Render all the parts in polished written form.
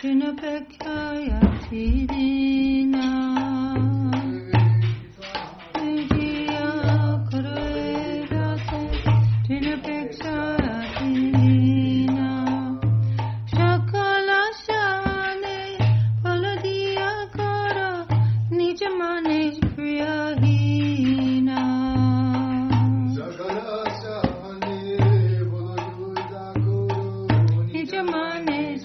Tinapekaya Tidina Vidiya Karerate Tinapekaya Tidina Shakala Shane Paladiya Kara Nijamane Priyahina Shakala Shane Paladiya Kara Nijamane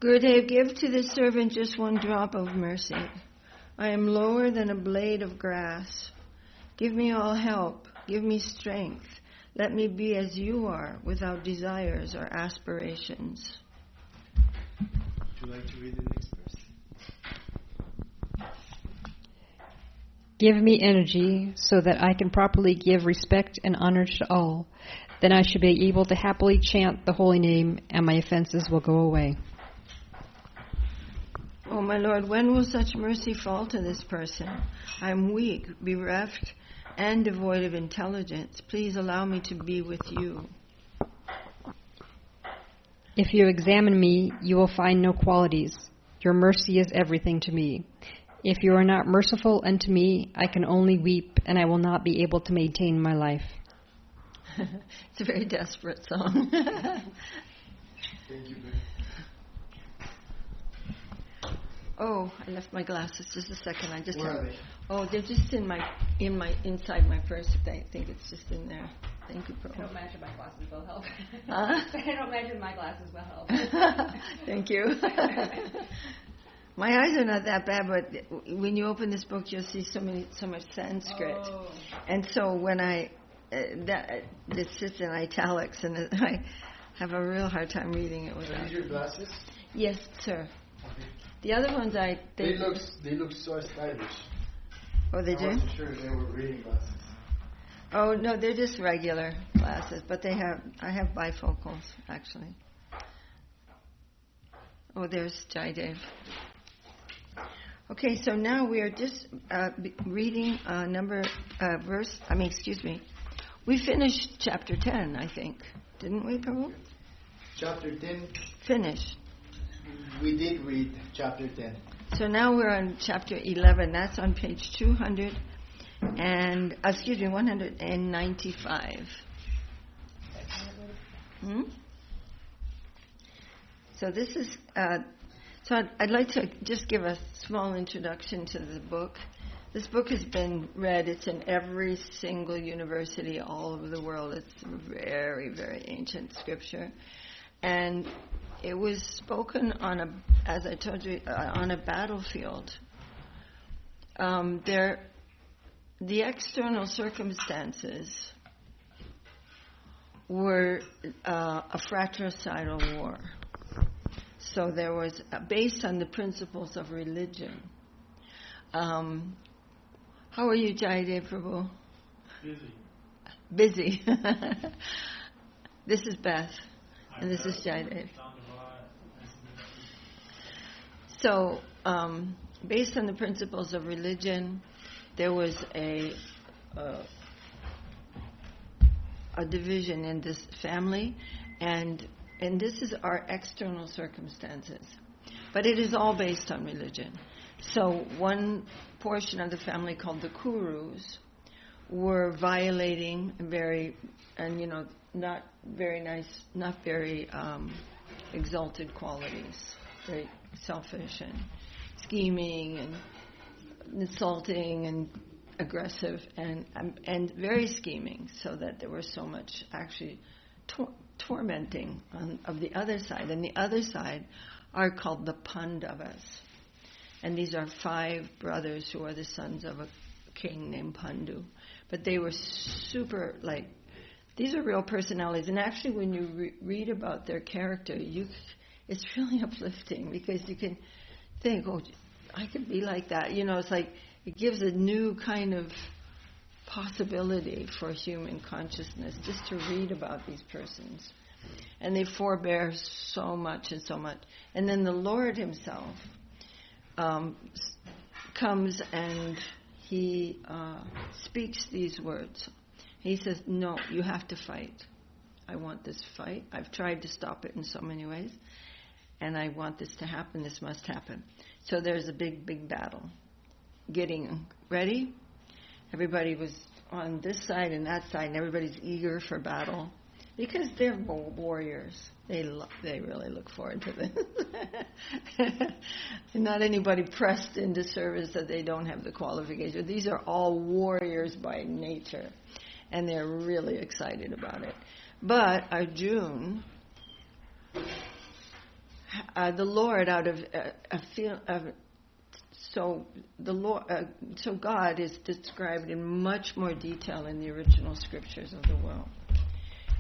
Gurudev, give to this servant just one drop of mercy. I am lower than a blade of grass. Give me all help. Give me strength. Let me be as you are, without desires or aspirations. Would you like to read the next verse? Give me energy so that I can properly give respect and honor to all. Then I should be able to happily chant the holy name and my offenses will go away. Oh, my Lord, when will such mercy fall to this person? I am weak, bereft, and devoid of intelligence. Please allow me to be with you. If you examine me, you will find no qualities. Your mercy is everything to me. If you are not merciful unto me, I can only weep, and I will not be able to maintain my life. It's a very desperate song. Thank you, Ben. Oh, I left my glasses. Just a second. Where are they? Oh, they're just inside my purse. I think it's just in there. Thank you, Prabhu. I don't imagine my glasses will help. Huh? I don't imagine my glasses will help. Thank you. My eyes are not that bad, but when you open this book, you'll see so much Sanskrit. Oh. And so when this sits in italics, and I have a real hard time reading it without. Are these your glasses? Yes, sir. Okay. The other ones They look so stylish. Oh, they do? I wasn't sure they were reading glasses. Oh no, they're just regular glasses, but I have bifocals actually. Oh, there's Jaidev. Okay, so now we are just reading verse. We finished chapter 10, I think, didn't we, Prabhu? Chapter 10. Finished. We did read chapter 10. So now we're on chapter 11. That's on page 195. So this is. So I'd like to just give a small introduction to the book. This book has been read. It's in every single university all over the world. It's very, very ancient scripture. And it was spoken as I told you, on a battlefield. The external circumstances were a fratricidal war. So there was, based on the principles of religion. How are you, Jaya Prabhu? Busy. This is Beth, and this is Jaya. So, based on the principles of religion, there was a division in this family, and this is our external circumstances. But it is all based on religion. So one portion of the family called the Kurus were violating not very nice, not very exalted qualities, very selfish and scheming and insulting and aggressive and very scheming, so that there was so much actually tormenting of the other side. And the other side are called the Pandavas. And these are 5 brothers who are the sons of a king named Pandu. But they were super, these are real personalities. And actually when you read about their character, it's really uplifting, because you can think, oh, I could be like that. It's like it gives a new kind of possibility for human consciousness just to read about these persons. And they forbear so much and so much. And then the Lord himself comes and he speaks these words. He says, no, you have to fight. I want this fight. I've tried to stop it in so many ways. And I want this to happen. This must happen. So there's a big, big battle. Getting ready. Everybody was on this side and that side, and everybody's eager for battle. Because they're warriors. They really look forward to this. Not anybody pressed into service that they don't have the qualification. These are all warriors by nature. And they're really excited about it. But Arjuna, the Lord, so God is described in much more detail in the original scriptures of the world.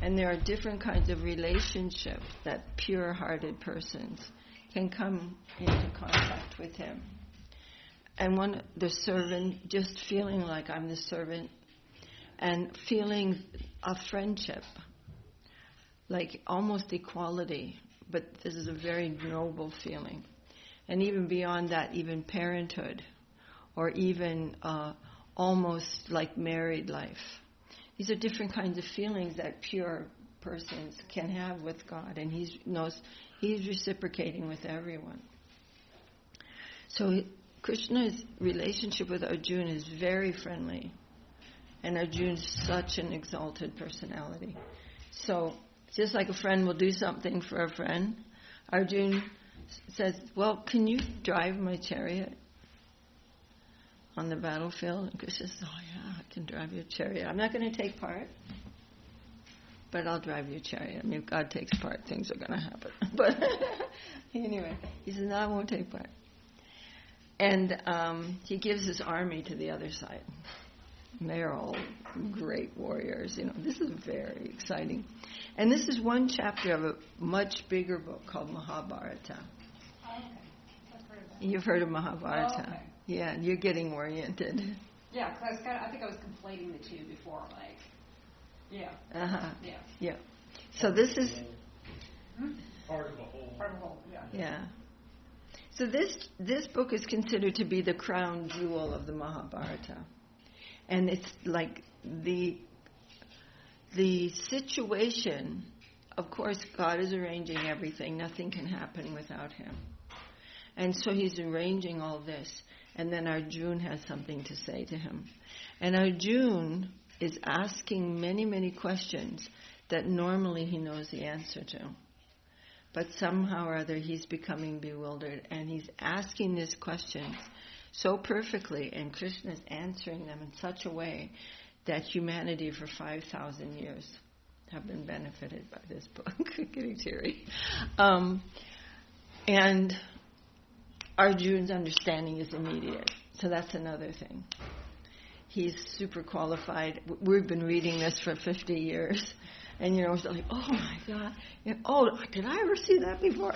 And there are different kinds of relationships that pure-hearted persons can come into contact with him. And the servant, just feeling like I'm the servant, and feeling a friendship, like almost equality, but this is a very noble feeling. And even beyond that, even parenthood, or even almost like married life. These are different kinds of feelings that pure persons can have with God, and He knows He's reciprocating with everyone. So Krishna's relationship with Arjuna is very friendly, and Arjuna is such an exalted personality. So just like a friend will do something for a friend, Arjuna says, well, can you drive my chariot on the battlefield? And Krishna says, oh yeah, I can drive your chariot. I'm not going to take part, but I'll drive your chariot. I mean, if God takes part, things are going to happen. But anyway, he says, no, I won't take part. And he gives his army to the other side. And they're all great warriors. This is very exciting. And this is one chapter of a much bigger book called Mahabharata. Oh, okay. I've heard of that. You've heard of Mahabharata. Oh, okay. Yeah, you're getting oriented. Yeah, because I think I was conflating the two before, yeah. Uh-huh. Yeah. Yeah. So this is... Part of the whole. Part of the whole, yeah. Yeah. So this book is considered to be the crown jewel of the Mahabharata. And it's like the situation, of course, God is arranging everything. Nothing can happen without Him. And so He's arranging all this. And then Arjuna has something to say to Him. And Arjuna is asking many, many questions that normally he knows the answer to. But somehow or other he's becoming bewildered. And he's asking these questions so perfectly, and Krishna is answering them in such a way that humanity for 5,000 years have been benefited by this book. Getting teary. And Arjuna's understanding is immediate. So that's another thing. He's super qualified. We've been reading this for 50 years. And, it's like, oh, my God. Did I ever see that before?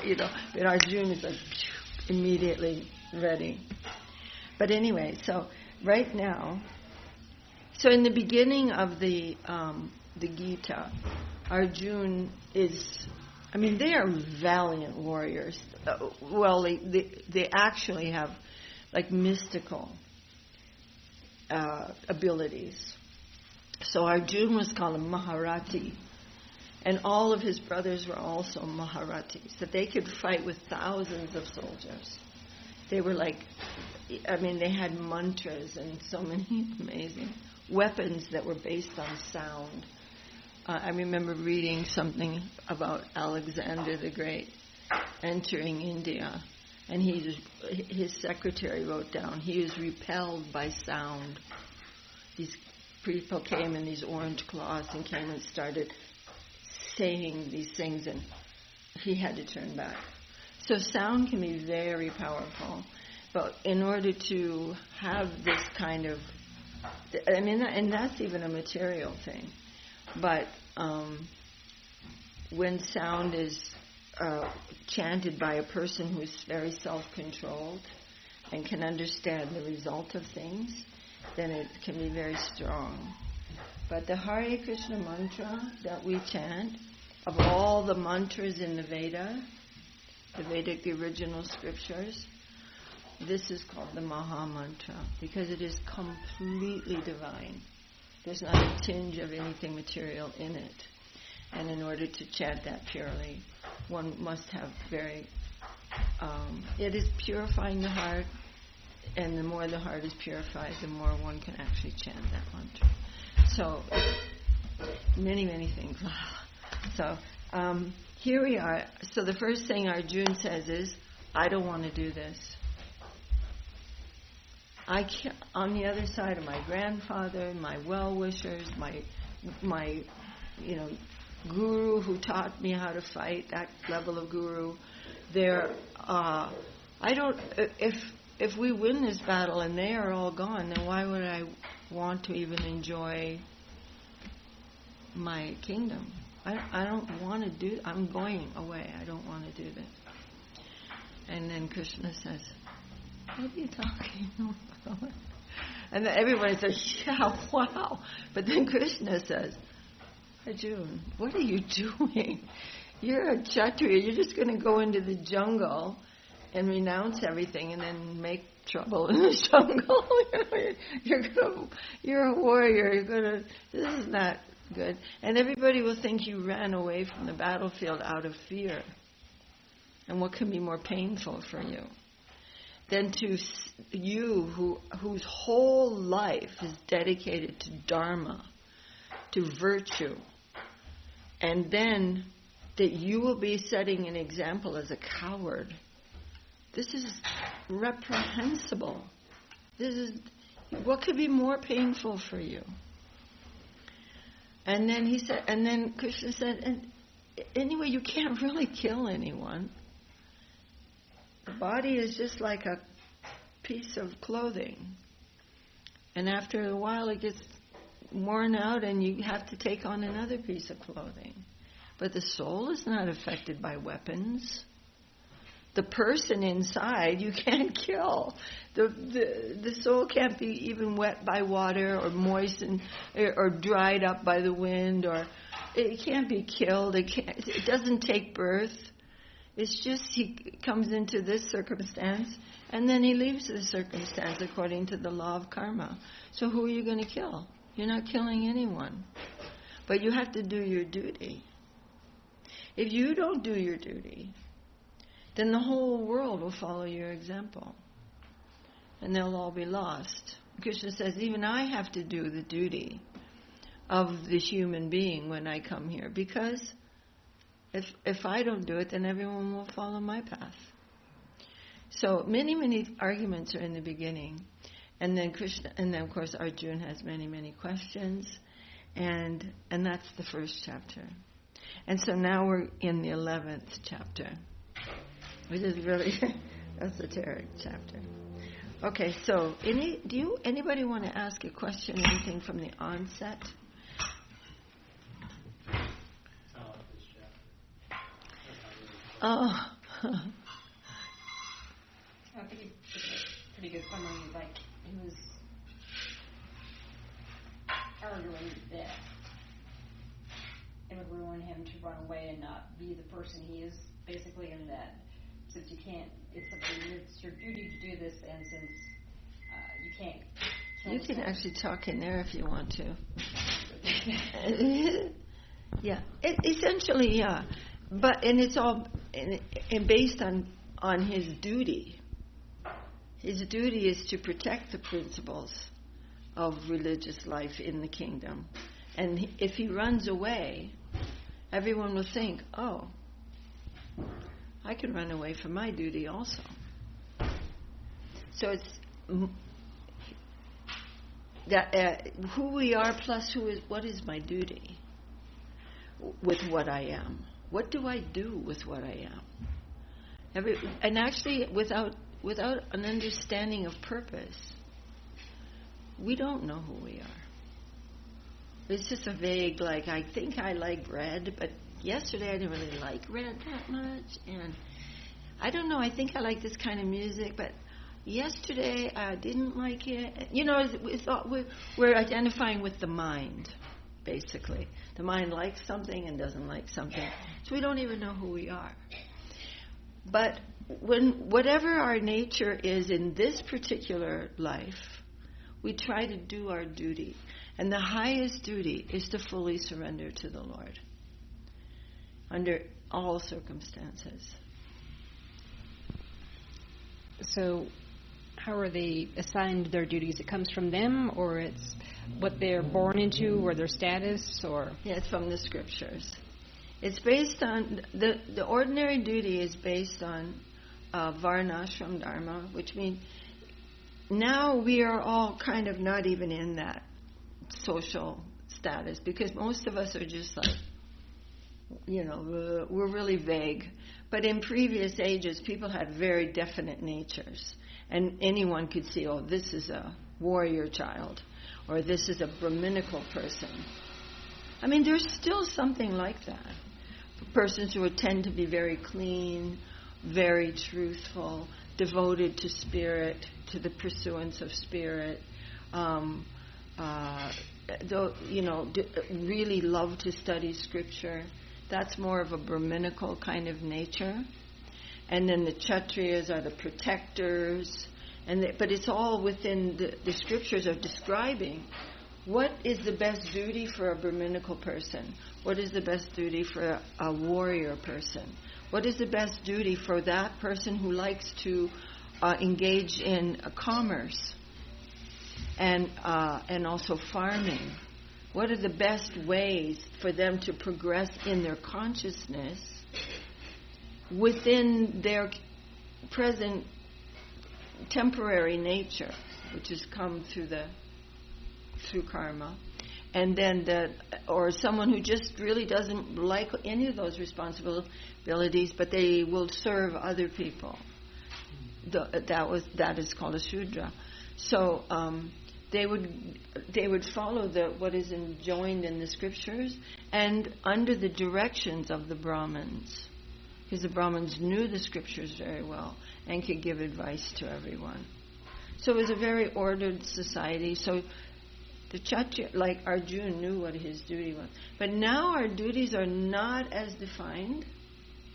But Arjuna is like, immediately ready. But anyway, so right now, so in the beginning of the Gita, Arjuna is, they are valiant warriors. They actually have like mystical abilities. So Arjuna was called a Maharati, and all of his brothers were also Maharatis. So they could fight with thousands of soldiers. They were like, they had mantras and so many amazing weapons that were based on sound. I remember reading something about Alexander the Great entering India, and his secretary wrote down he was repelled by sound. These people came in these orange cloths and came and started saying these things, and he had to turn back. So sound can be very powerful, but in order to have this kind of, and that's even a material thing, but when sound is chanted by a person who is very self-controlled and can understand the result of things, then it can be very strong. But the Hare Krishna mantra that we chant, of all the mantras in the Vedic original scriptures, this is called the Maha Mantra because it is completely divine. There's not a tinge of anything material in it. And in order to chant that purely, one must have it is purifying the heart, and the more the heart is purified, the more one can actually chant that mantra. So, many, many things. So, here we are. So the first thing Arjuna says is, I don't want to do this. I can't, on the other side of my grandfather, my well-wishers, my guru who taught me how to fight, that level of guru, if we win this battle and they are all gone, then why would I want to even enjoy my kingdom? I don't want to do, I'm going away, I don't want to do this. And then Krishna says, what are you talking about? And then everybody says, yeah, wow. But then Krishna says, Arjuna, what are you doing? You're a Kshatriya. You're just going to go into the jungle and renounce everything and then make trouble in the jungle. You're a warrior. This is not good. And everybody will think you ran away from the battlefield out of fear. And what can be more painful for you than to you whose whole life is dedicated to dharma, to virtue, and then that you will be setting an example as a coward. This is reprehensible. What could be more painful for you? And then Krishna said, and anyway, you can't really kill anyone. The body is just like a piece of clothing. And after a while it gets worn out and you have to take on another piece of clothing. But the soul is not affected by weapons. The person inside you can't kill. The soul can't be even wet by water or moistened or dried up by the wind, or it can't be killed. It doesn't take birth. It's just he comes into this circumstance and then he leaves the circumstance according to the law of karma. So who are you going to kill? You're not killing anyone. But you have to do your duty. If you don't do your duty, then the whole world will follow your example. And they'll all be lost. Krishna says, even I have to do the duty of the human being when I come here. Because if I don't do it, then everyone will follow my path. So many, many arguments are in the beginning. And then of course, Arjuna has many, many questions. And that's the first chapter. And so now we're in the 11th chapter, which is really esoteric chapter. Okay, so anybody want to ask a question, anything from the onset? Oh. I think it's a pretty good summary. Like, he was arguing that it would ruin him to run away and not be the person he is, basically, and that since you can't, it's your duty to do this, and since you can't kill You can actually talk in there if you want to. Yeah, essentially, yeah. And it's all based on his duty. His duty is to protect the principles of religious life in the kingdom. And if he runs away, everyone will think, oh, I can run away from my duty also. So it's that who we are plus what is my duty with what I am. What do I do with what I am? And actually, without an understanding of purpose, we don't know who we are. It's just a vague, like, I think I like red, but yesterday I didn't really like red that much, and I don't know, I think I like this kind of music, but yesterday I didn't like it. You know, we're identifying with the mind, basically. The mind likes something and doesn't like something, so we don't even know who we are. But whatever our nature is in this particular life, we try to do our duty. And the highest duty is to fully surrender to the Lord under all circumstances. So how are they assigned their duties? It comes from them, or it's what they're born into, or their status, or? Yeah, it's from the scriptures. It's based on, the ordinary duty is based on varnashram dharma, which means now we are all kind of not even in that social status, because most of us are just like, we're really vague. But in previous ages, people had very definite natures, and anyone could see, oh, this is a warrior child, or this is a Brahminical person. I mean, there's still something like that. Persons who would tend to be very clean, very truthful, devoted to spirit, to the pursuance of spirit, really love to study scripture. That's more of a Brahminical kind of nature. And then the Kshatriyas are the protectors. But it's all within the scriptures of describing what is the best duty for a Brahminical person, what is the best duty for a warrior person, what is the best duty for that person who likes to engage in commerce and also farming. What are the best ways for them to progress in their consciousness within their present temporary nature, which has come through karma, and then or someone who just really doesn't like any of those responsibilities, but they will serve other people. That is called a Shudra. So they would follow what is enjoined in the scriptures and under the directions of the Brahmins, because the Brahmins knew the scriptures very well and could give advice to everyone. So it was a very ordered society. So the Kshatriya, like Arjuna, knew what his duty was. But now our duties are not as defined,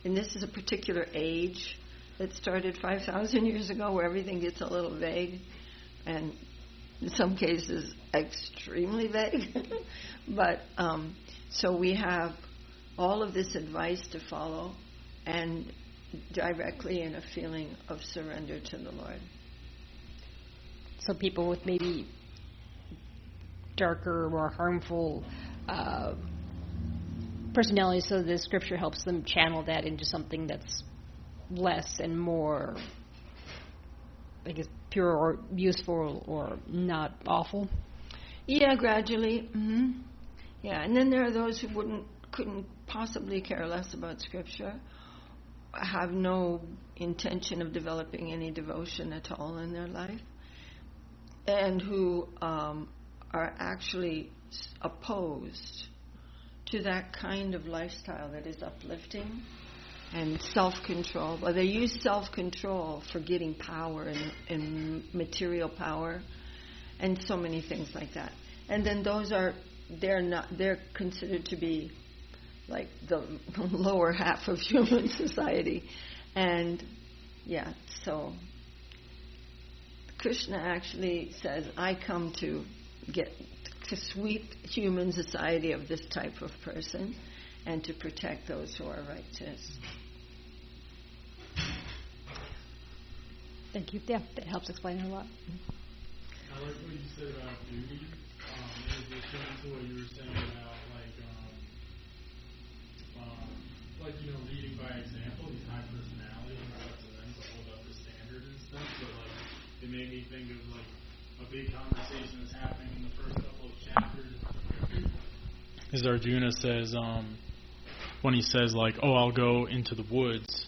and this is a particular age that started 5,000 years ago where everything gets a little vague, and in some cases extremely vague. But so we have all of this advice to follow, and directly in a feeling of surrender to the Lord. So people with maybe darker, more harmful personalities, so the scripture helps them channel that into something that's less and more, I guess, pure or useful or not awful? Yeah, gradually. Mm-hmm. Yeah, and then there are those who couldn't possibly care less about scripture, have no intention of developing any devotion at all in their life, and who are actually opposed to that kind of lifestyle that is uplifting and self-control. Well, they use self-control for getting power and material power and so many things like that. And then they're considered to be like the lower half of human society. And yeah, so Krishna actually says, I come to sweep human society of this type of person and to protect those who are righteous. Thank you. Yeah, that helps explain a lot. I like what you said about duty. In addition to what you were saying about leading by example, these high personalities and stuff to them to hold up the standard and stuff. So it made me think of a big conversation that's happening in the first couple of chapters. As Arjuna says, when he says I'll go into the woods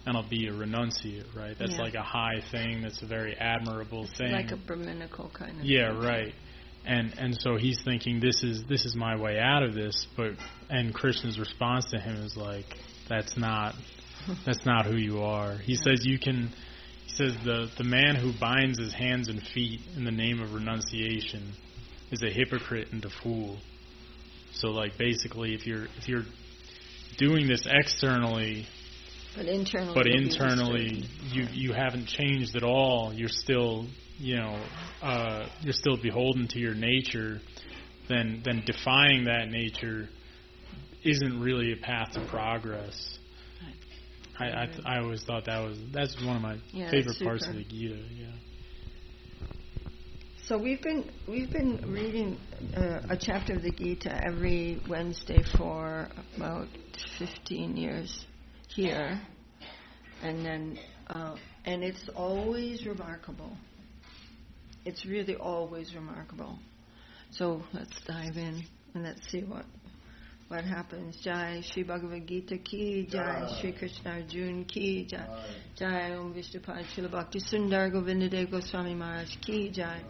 and I'll be a renunciate, right? That's like a high thing. That's a very admirable thing. Like a Brahminical kind of thing. Right. And so he's thinking this is my way out of this, and Krishna's response to him is that's not who you are. He says the man who binds his hands and feet in the name of renunciation is a hypocrite and a fool. So basically if you're doing this externally, but internally you haven't changed at all, you're still you're still beholden to your nature, then defying that nature isn't really a path to progress. I always thought that's one of my favorite parts of the Gita. Yeah. So we've been reading a chapter of the Gita every Wednesday for about 15 years here, and then and it's always remarkable. It's really always remarkable. So let's dive in and let's see what happens. Jai Śrī Bhagavad-Gītā ki Jai, Śrī Krishna Arjuna ki Jai, Jai Om Vishnupad Śrīla Bhakti Sundar Govindadev Goswami Maharaj ki Jai,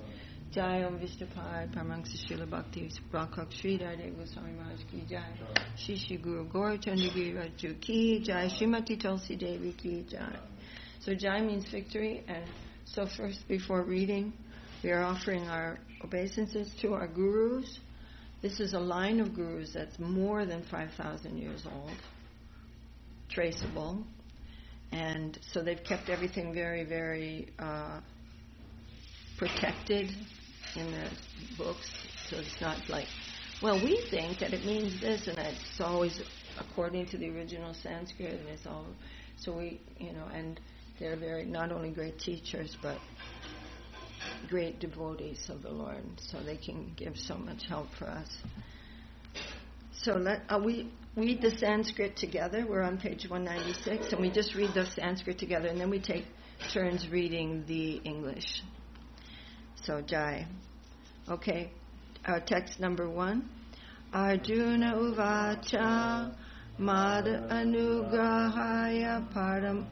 Jai Om Vishnupad Paramahansa Śrīla Bhakti Prakak Sridhar Dev Goswami Maharaj ki Jai, Shri Guru Gaurachandra Giriraju ki Jai, Srimati Tulsi Devi ki Jai. So Jai means victory, and so first, before reading, we are offering our obeisances to our gurus. This is a line of gurus that's more than 5,000 years old, traceable. And so they've kept everything very, very protected in their books. So it's not we think that it means this, and it's always according to the original Sanskrit, and it's all, so we, and they're very, not only great teachers, but great devotees of the Lord, so they can give so much help for us. So we read the Sanskrit together. We're on page 196, and we just read the Sanskrit together, and then we take turns reading the English. So Jai. Okay, our text number 1. Arjuna uvacha mad anugrahaya param.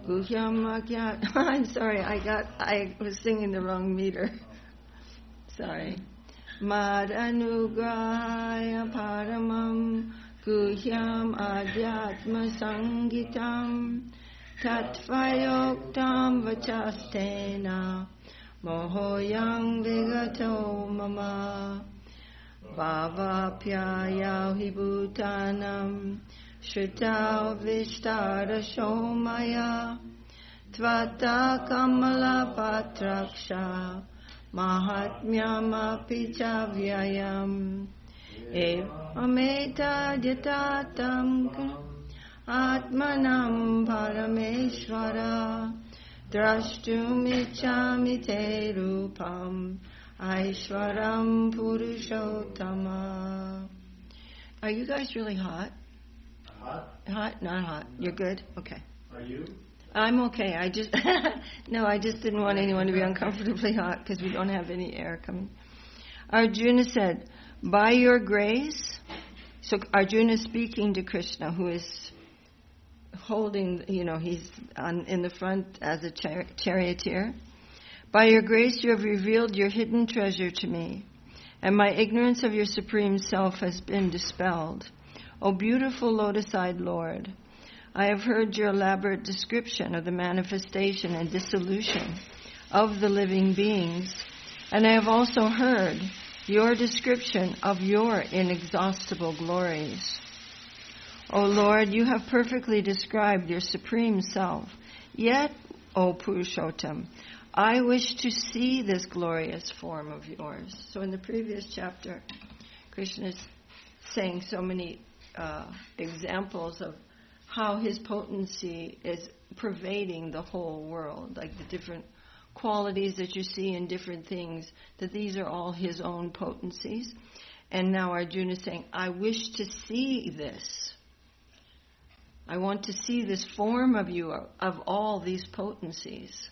I'm sorry, I was singing the wrong meter. Sorry. Mad anugrahaya paramam guhyam adhyatma sangitam tatvayoktam vachastena mohoyang vigato mama bhavapyaya hibhutanam Shrita Vishtara Shomaya Tvata Kamala Patraksha Mahatmyam Apicha Vyayam Ameta Jatatam Atmanam Parameshvara Drashtum Ichami Te Rupam Aishwaram Purushottama. Are you guys really hot? Hot? Not hot. You're good? Okay. Are you? I'm okay. I just didn't want anyone to be uncomfortably hot because we don't have any air coming. Arjuna said, By your grace, so Arjuna is speaking to Krishna, who is holding, he's in the front as a charioteer. By your grace you have revealed your hidden treasure to me, and my ignorance of your supreme self has been dispelled. O beautiful lotus-eyed Lord, I have heard your elaborate description of the manifestation and dissolution of the living beings, and I have also heard your description of your inexhaustible glories. O Lord, you have perfectly described your supreme self. Yet, O Purushottam, I wish to see this glorious form of yours. So in the previous chapter, Krishna is saying so many examples of how his potency is pervading the whole world, like the different qualities that you see in different things, that these are all his own potencies. And now Arjuna is saying, I wish to see this. I want to see this form of you, of all these potencies.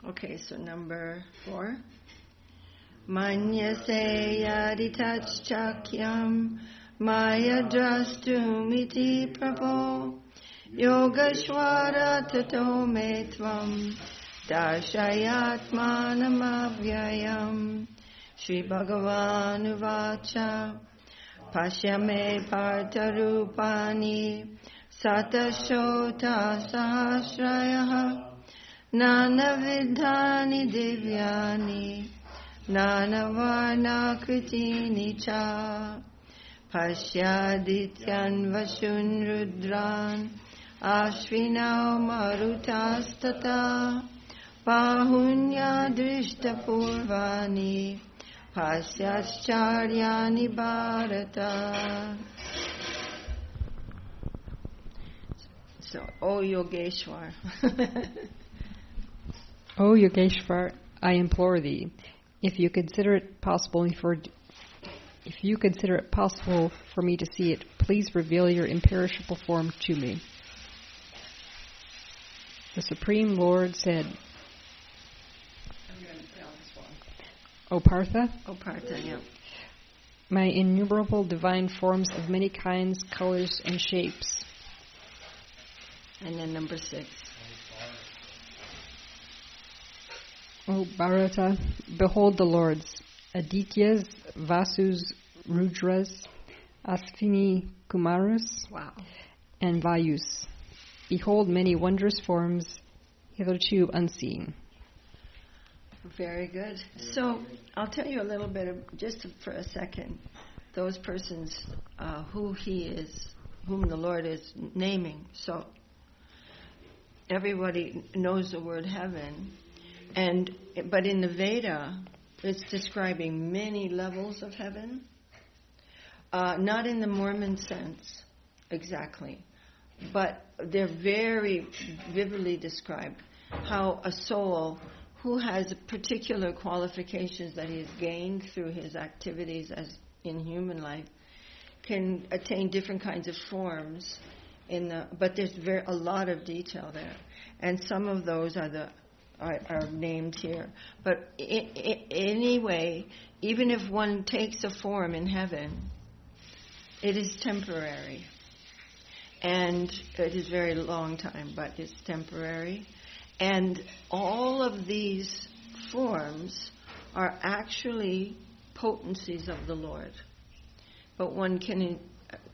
Okay, so number 4. Manyase yaditach chakyam maya drastumiti prabho yogashvara tato me tvam darshayatmanam avyayam. Shri Bhagavan-uvacha pashyame partarupani satashota sahasrayaha nanavidhani divyani nanavarna kritini cha pashyadityan vashun rudran ashvinau marutastata pahunya drishtapurvani pasyascharya bharata. So, O Yogeshwar. O Yogeshwar, I implore thee, if you consider it possible for me to see it, please reveal your imperishable form to me. The Supreme Lord said, O Partha, Yeah. My innumerable divine forms of many kinds, colors, and shapes. And then number 6. O Bharata, behold the Lords, Adityas, Vasus, Rudras, Asvini Kumaras, and Vayus. Behold many wondrous forms, hitherto unseen. Very good. So I'll tell you a little bit of, just for a second, those persons who he is, whom the Lord is naming. So everybody knows the word heaven, but in the Veda, it's describing many levels of heaven. Not in the Mormon sense exactly, but they're very vividly described. How a soul who has particular qualifications that he has gained through his activities as in human life can attain different kinds of forms but there's a lot of detail there, and some of those are named here. But anyway, even if one takes a form in heaven, it is temporary, and it is very long time, but it's temporary. And all of these forms are actually potencies of the Lord. But one can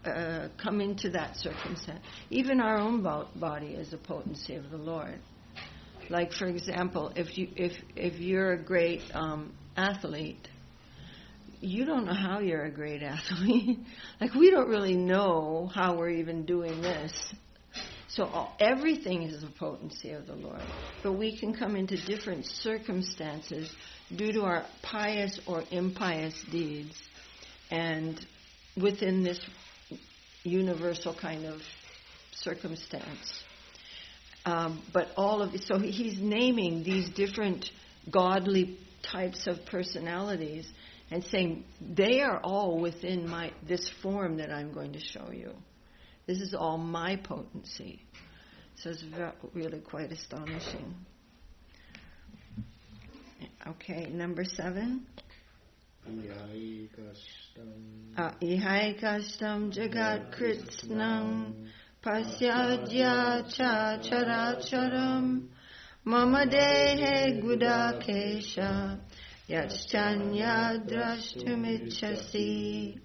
come into that circumstance. Even our own body is a potency of the Lord. Like, for example, if you're a great athlete, you don't know how you're a great athlete. Like, we don't really know how we're even doing this. So everything is a potency of the Lord. But we can come into different circumstances due to our pious or impious deeds, and within this universal kind of circumstance. But so he's naming these different godly types of personalities and saying they are all within this form that I'm going to show you. This is all my potency. So it's really quite astonishing. Okay, number 7. Ihaikastam jagat Kṛṣṇam pasyadya cha characharam mama dehe gudakesha yachchanya drashtumichasi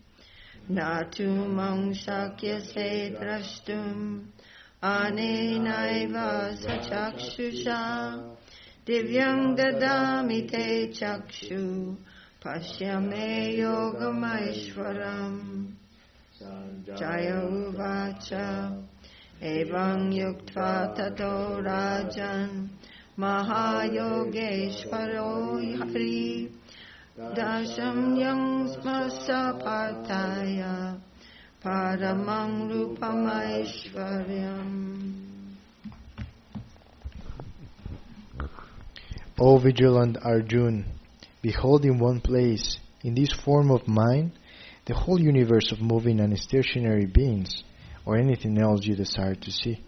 natu mang sakyase drashtum anenaiva sachakshusha divyam dadami te chakshu pashyame yogamaishvaram. Jaya uvacha evam yuktva tato rajan mahayogeshvaro hari dasham yang smasa partaya paramang rupamaishvaryam. O vigilant Arjuna, behold in one place, in this form of mine, the whole universe of moving and stationary beings, or anything else you desire to see.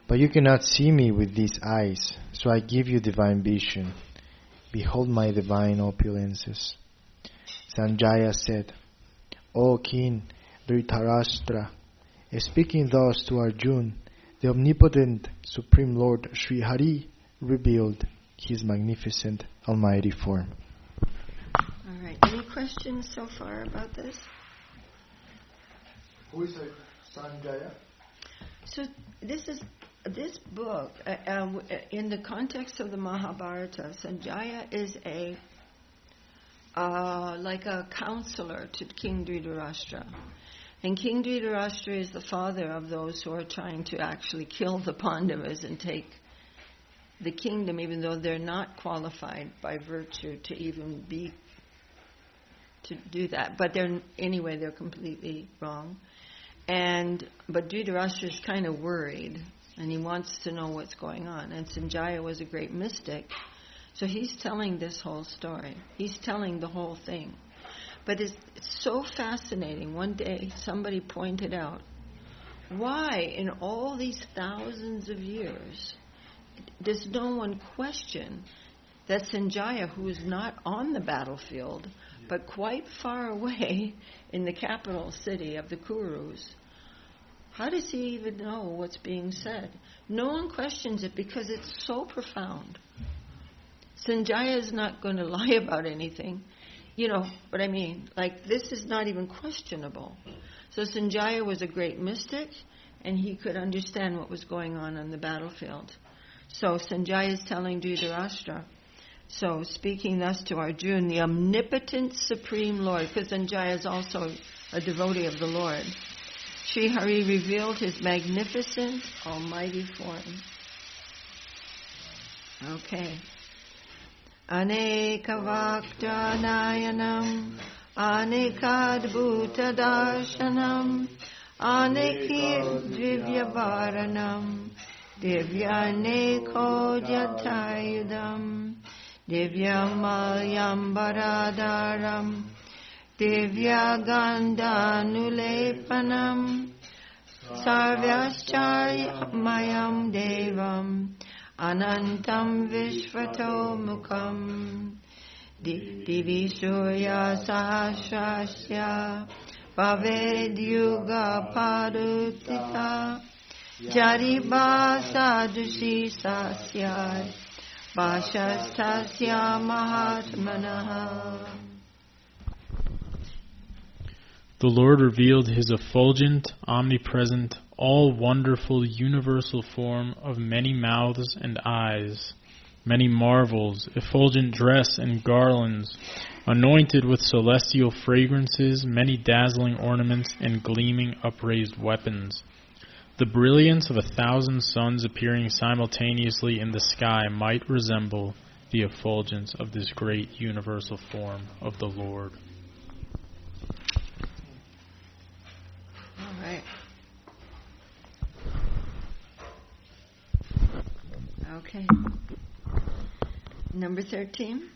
But you cannot see me with these eyes, so I give you divine vision. Behold my divine opulences. Sanjaya said, O King Dhritarashtra, speaking thus to Arjuna, the omnipotent Supreme Lord Śrī Hari revealed his magnificent almighty form. All right. Any questions so far about this? Who is Sanjaya? So this book, in the context of the Mahabharata, Sanjaya is like a counselor to King Dhritarashtra. And King Dhritarashtra is the father of those who are trying to actually kill the Pandavas and take the kingdom, even though they're not qualified by virtue to even to do that. But they're completely wrong. But Dhritarashtra is kind of worried, and he wants to know what's going on. And Sanjaya was a great mystic, so he's telling this whole story. He's telling the whole thing. But it's so fascinating. One day somebody pointed out, why in all these thousands of years does no one question that Sanjaya, who is not on the battlefield, but quite far away in the capital city of the Kurus, how does he even know what's being said? No one questions it because it's so profound. Sanjaya is not going to lie about anything. You know what I mean? Like, this is not even questionable. So Sanjaya was a great mystic, and he could understand what was going on the battlefield. So Sanjaya is telling Dhritarashtra, so speaking thus to Arjuna, the omnipotent Supreme Lord, because Sanjaya is also a devotee of the Lord, Śrī Hari revealed his magnificent, almighty form. Okay. Anekavakta-nayanam, anekadbhuta-darshanam, anekir-divyavaranam, divyaneko-jatayudam, divyamalyambaradaram, divyagandanulepanam, sarvyascharyamayam devam, anantam vishvato mukham, divi surya sahasrasya, vavedyuga padutita, jariba sadushi sasyad, vashastasya mahatmanaha. The Lord revealed His effulgent, omnipresent, all-wonderful, universal form of many mouths and eyes, many marvels, effulgent dress and garlands, anointed with celestial fragrances, many dazzling ornaments, and gleaming upraised weapons. The brilliance of 1,000 suns appearing simultaneously in the sky might resemble the effulgence of this great universal form of the Lord. All right. Okay. Number 13.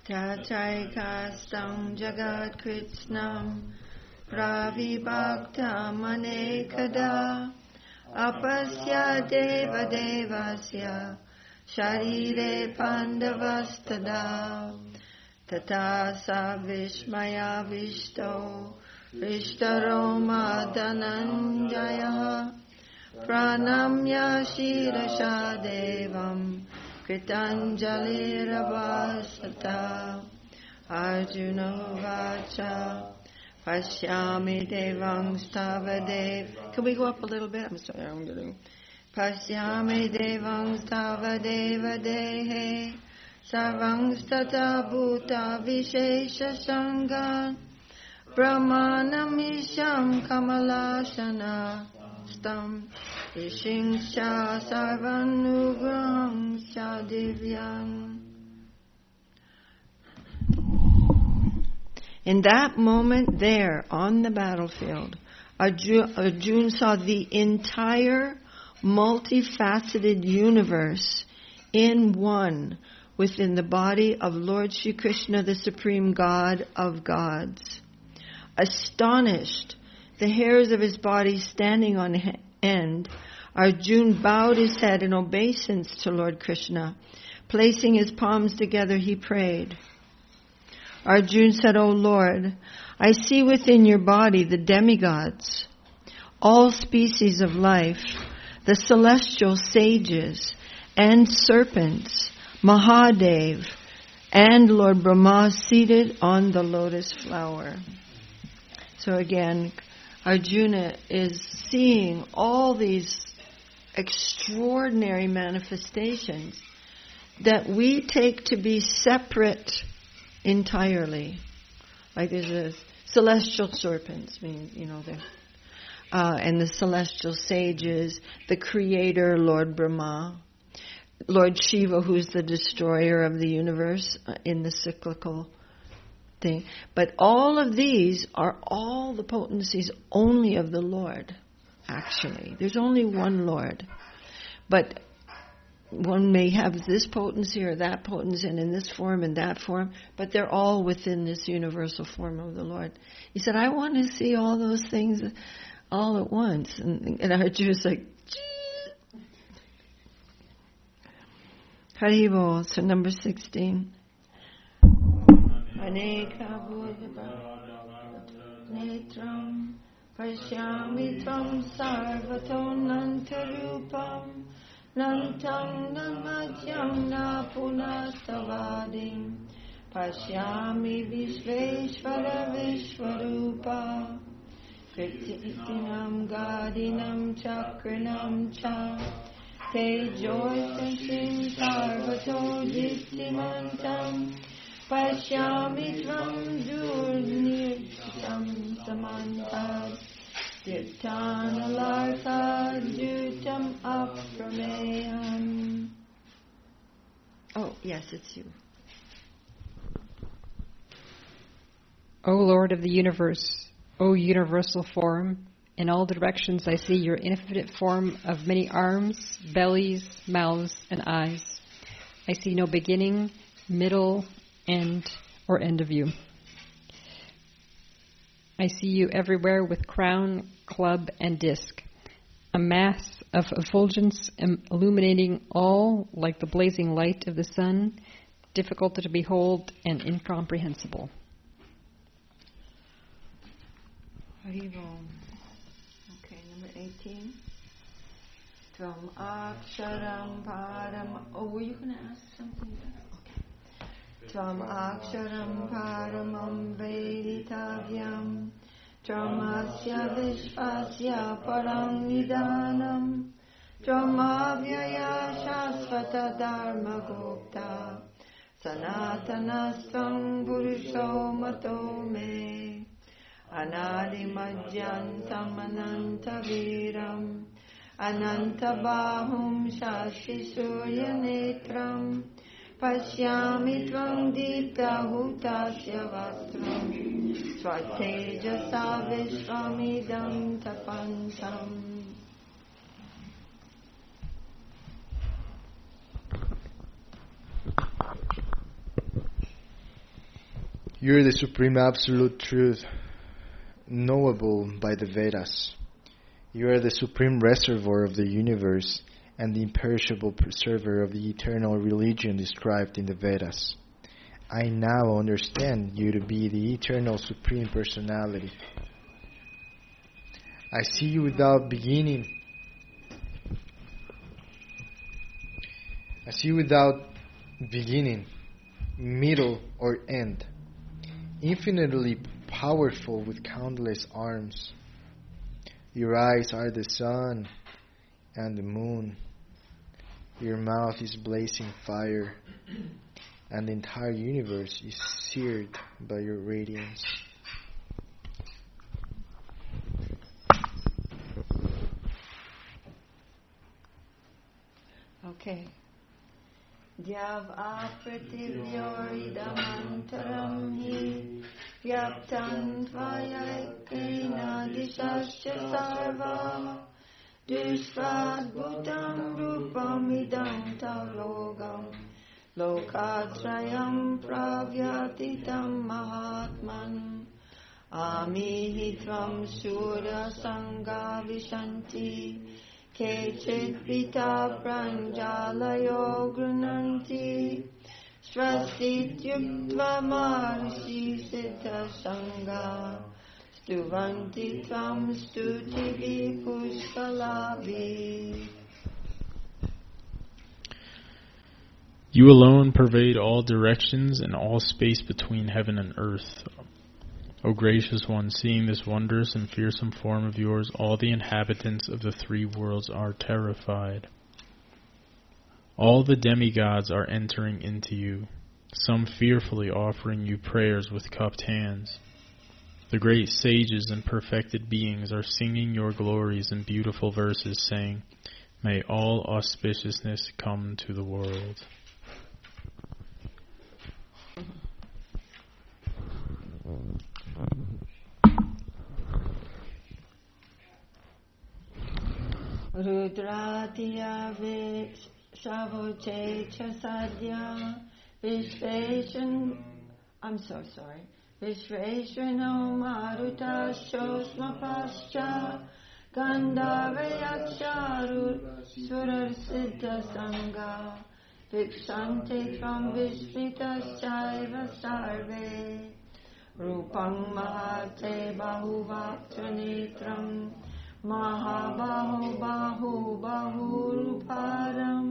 Tachaikastam jagat Kṛṣṇam pravibhaktam anekada apasya deva devasya Sharire Pandavastada Tata Sa Vishmaya Vishto Rishtaroma Dhananjaya Pranamya Shirasha Devam Kritanjalirabhasata Arjuna Vacha Pashyami Devang Stavadev. Can we go up a little bit? I'm sorry, I'm going to. Pashyami Devang Stavadeva Dehe Sarvang Stata Bhuta Vishesha Sangha Brahmanamisham Kamalashana Stam Vishingsha Sarvanugraham Cha Divyam. In that moment there on the battlefield, Arjuna saw the entire multifaceted universe in one within the body of Lord Shri Krishna, the Supreme God of Gods. Astonished, the hairs of his body standing on end, Arjuna bowed his head in obeisance to Lord Krishna. Placing his palms together, he prayed. Arjuna said, O Lord, I see within your body the demigods, all species of life, the celestial sages and serpents, Mahadev, and Lord Brahma seated on the lotus flower. So again, Arjuna is seeing all these extraordinary manifestations that we take to be separate entirely. Like there's a celestial serpents, and the celestial sages, the creator, Lord Brahma, Lord Shiva, who's the destroyer of the universe in the cyclical thing. But all of these are all the potencies only of the Lord, actually. There's only one Lord. But one may have this potency or that potency and in this form and that form, but they're all within this universal form of the Lord. He said, I want to see all those things all at once. And Arjuna's like, Haribo, so number 16. Aneka Buddha Netram Pashyami Tvam Sarvato Nantarupam Nantam Namajyam Na Punastavadim Pashyami Vishveshvara Vishvarupa Krititinam Gadinam Chakrinam Cha Tejoyasam Sarvato Jitimantam Pashyami Tvam Durnitam Samantad Dirtanalartha Jutam Aprameyam. Oh, yes, it's you. O Lord of the universe, O universal form, in all directions I see your infinite form of many arms, bellies, mouths, and eyes. I see no beginning, middle, end, or end of you. I see you everywhere with crown, club, and disc, a mass of effulgence illuminating all like the blazing light of the sun, difficult to behold and incomprehensible. Haribo. Okay, number 18. Tvam Aksharam Param. Oh, were you going to ask something? Okay. Tvam Aksharam Paramam Veditavyam Tramasya Vishvasya Param Nidanam Tramavyaya Shasvata Dharma Gupta Sanatanastvam Purusho Mato Me Anadimadyantam Anantaviram Anantabahum Shashi Suryanetram Pashyami Tvam Dipta Hutasya Vastram Svatejasa Vishvamidam Tapantam. You are the supreme absolute truth, knowable by the Vedas. You are the supreme reservoir of the universe and the imperishable preserver of the eternal religion described in the Vedas. I now understand you to be the eternal Supreme Personality. I see you without beginning. I see you without beginning, middle, or end, infinitely powerful with countless arms. Your eyes are the sun and the moon. Your mouth is blazing fire, and the entire universe is seared by your radiance. Okay. Dyav aprativyoidamantaram hi vyaptan tvayakena dishasya sarva dishvadbhutam rupamidam talogam lokatrayam pravyatitam mahatman amihi tvam surya sangha vishanti Kechit pita pranjalayo grunanti Svastit yuktva marisi siddha sangha Stuvanti tvam stutivi pushkalavi. You alone pervade all directions and all space between heaven and earth. O gracious one, seeing this wondrous and fearsome form of yours, all the inhabitants of the three worlds are terrified. All the demigods are entering into you, some fearfully offering you prayers with cupped hands. The great sages and perfected beings are singing your glories in beautiful verses, saying, "May all auspiciousness come to the world." Rudratiya Vishavoche Chasadya Vishveshwano Maruta Shosmapascha Gandhavayaksharur Surar Siddha Sangha Vikshante Tvam Vishvitaschaiva Sarve Rupam Mahate Bahuvaktanitram Mahabahu Bahu Bahu Ruparam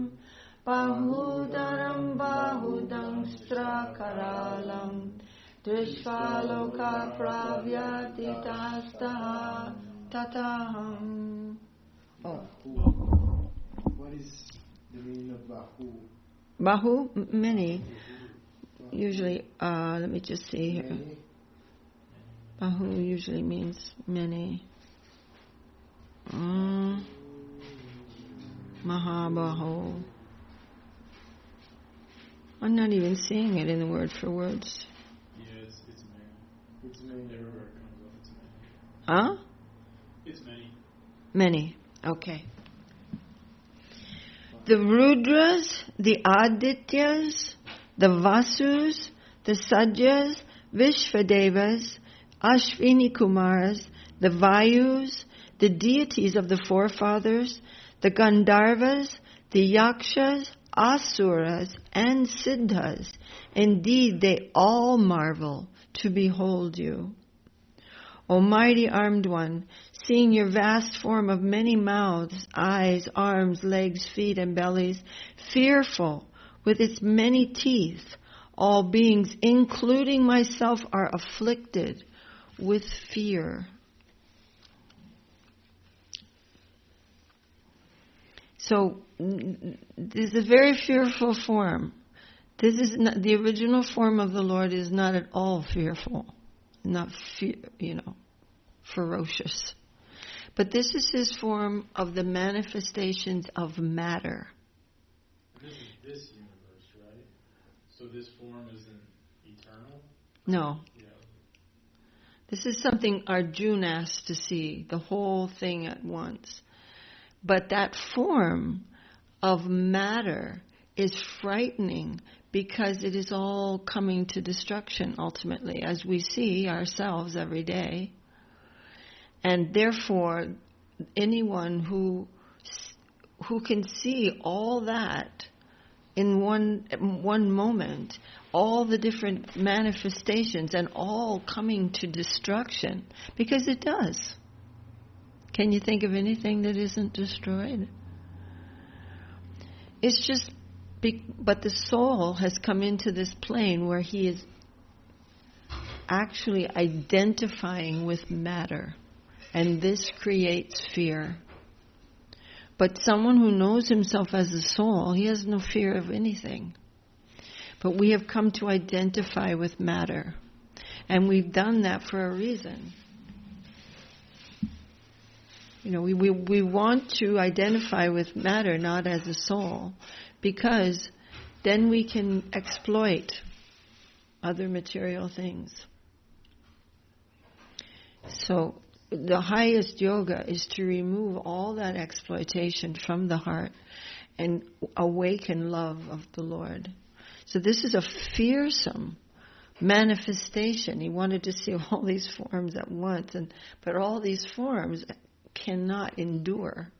Bahudaram Bahudamstra Karalam Drishvaloka Pravyatitastaha Tataham. What is the meaning of Bahu? Bahu, many. Usually, let me just see here. Bahu usually means many. Mahabahu. I'm not even seeing it in the word for words. Yeah, it's many. It's many. Everywhere it comes up, it's many. Huh? It's many. Many. Okay. The Rudras, the Adityas, the Vasus, the Sadyas, Vishvadevas, Ashvini Kumars, the Vayus, the deities of the forefathers, the Gandharvas, the Yakshas, Asuras, and Siddhas. Indeed, they all marvel to behold you. O mighty armed one, seeing your vast form of many mouths, eyes, arms, legs, feet, and bellies, fearful with its many teeth, all beings, including myself, are afflicted with fear. So, this is a very fearful form. This is not, the original form of the Lord is not at all fearful, not ferocious. But this is his form of the manifestations of matter. This is this universe, right? So this form isn't eternal? No. Yeah. This is something Arjuna has to see, the whole thing at once. But that form of matter is frightening because it is all coming to destruction ultimately, as we see ourselves every day. And therefore, anyone who who can see all that in one moment, all the different manifestations and all coming to destruction, because it does. Can you think of anything that isn't destroyed? It's just, but the soul has come into this plane where he is actually identifying with matter, and this creates fear. But someone who knows himself as a soul, he has no fear of anything. But we have come to identify with matter, and we've done that for a reason. You know, we want to identify with matter, not as a soul, because then we can exploit other material things. So the highest yoga is to remove all that exploitation from the heart and awaken love of the Lord. So this is a fearsome manifestation. He wanted to see all these forms at once, but all these forms cannot endure.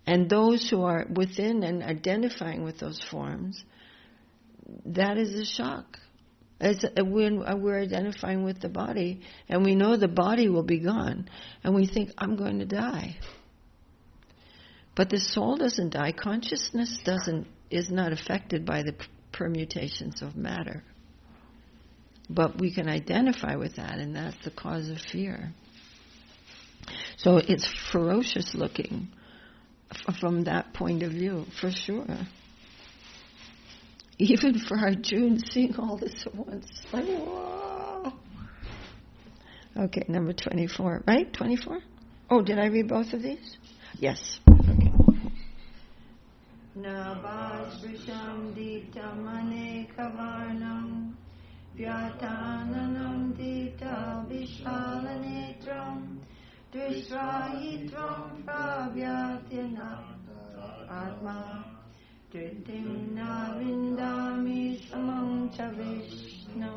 And those who are within and identifying with those forms, that is a shock. As when we're identifying with the body, and we know the body will be gone, and we think, I'm going to die. But the soul doesn't die. Consciousness is not affected by the permutations of matter. But we can identify with that, and that's the cause of fear. So it's ferocious looking from that point of view, for sure. Even for Arjuna, seeing all this at once, like, whoa. Okay, number 24, right? 24? Oh, did I read both of these? Yes. Okay. Nabhasvrisham ditam anekavarnam vyatananam dita vishalanetram drishrahitvam prabhyatina atma Dritim navindami samam cha Vishnu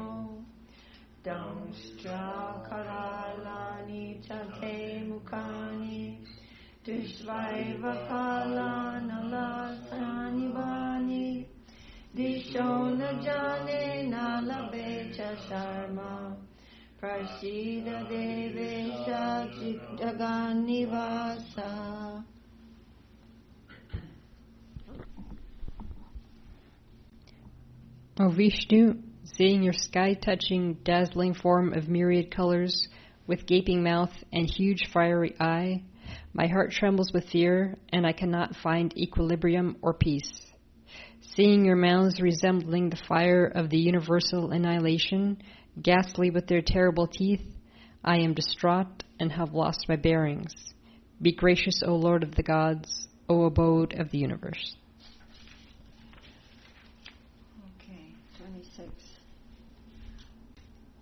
Damstra karalani cha te mukani Dishvaiva kalana lasani vani Disho na jane na labe cha sharma Prasida devesha jagani vasa. O Vishnu, seeing your sky-touching, dazzling form of myriad colors, with gaping mouth and huge fiery eye, my heart trembles with fear, and I cannot find equilibrium or peace. Seeing your mouths resembling the fire of the universal annihilation, ghastly with their terrible teeth, I am distraught and have lost my bearings. Be gracious, O Lord of the gods, O abode of the universe. 26.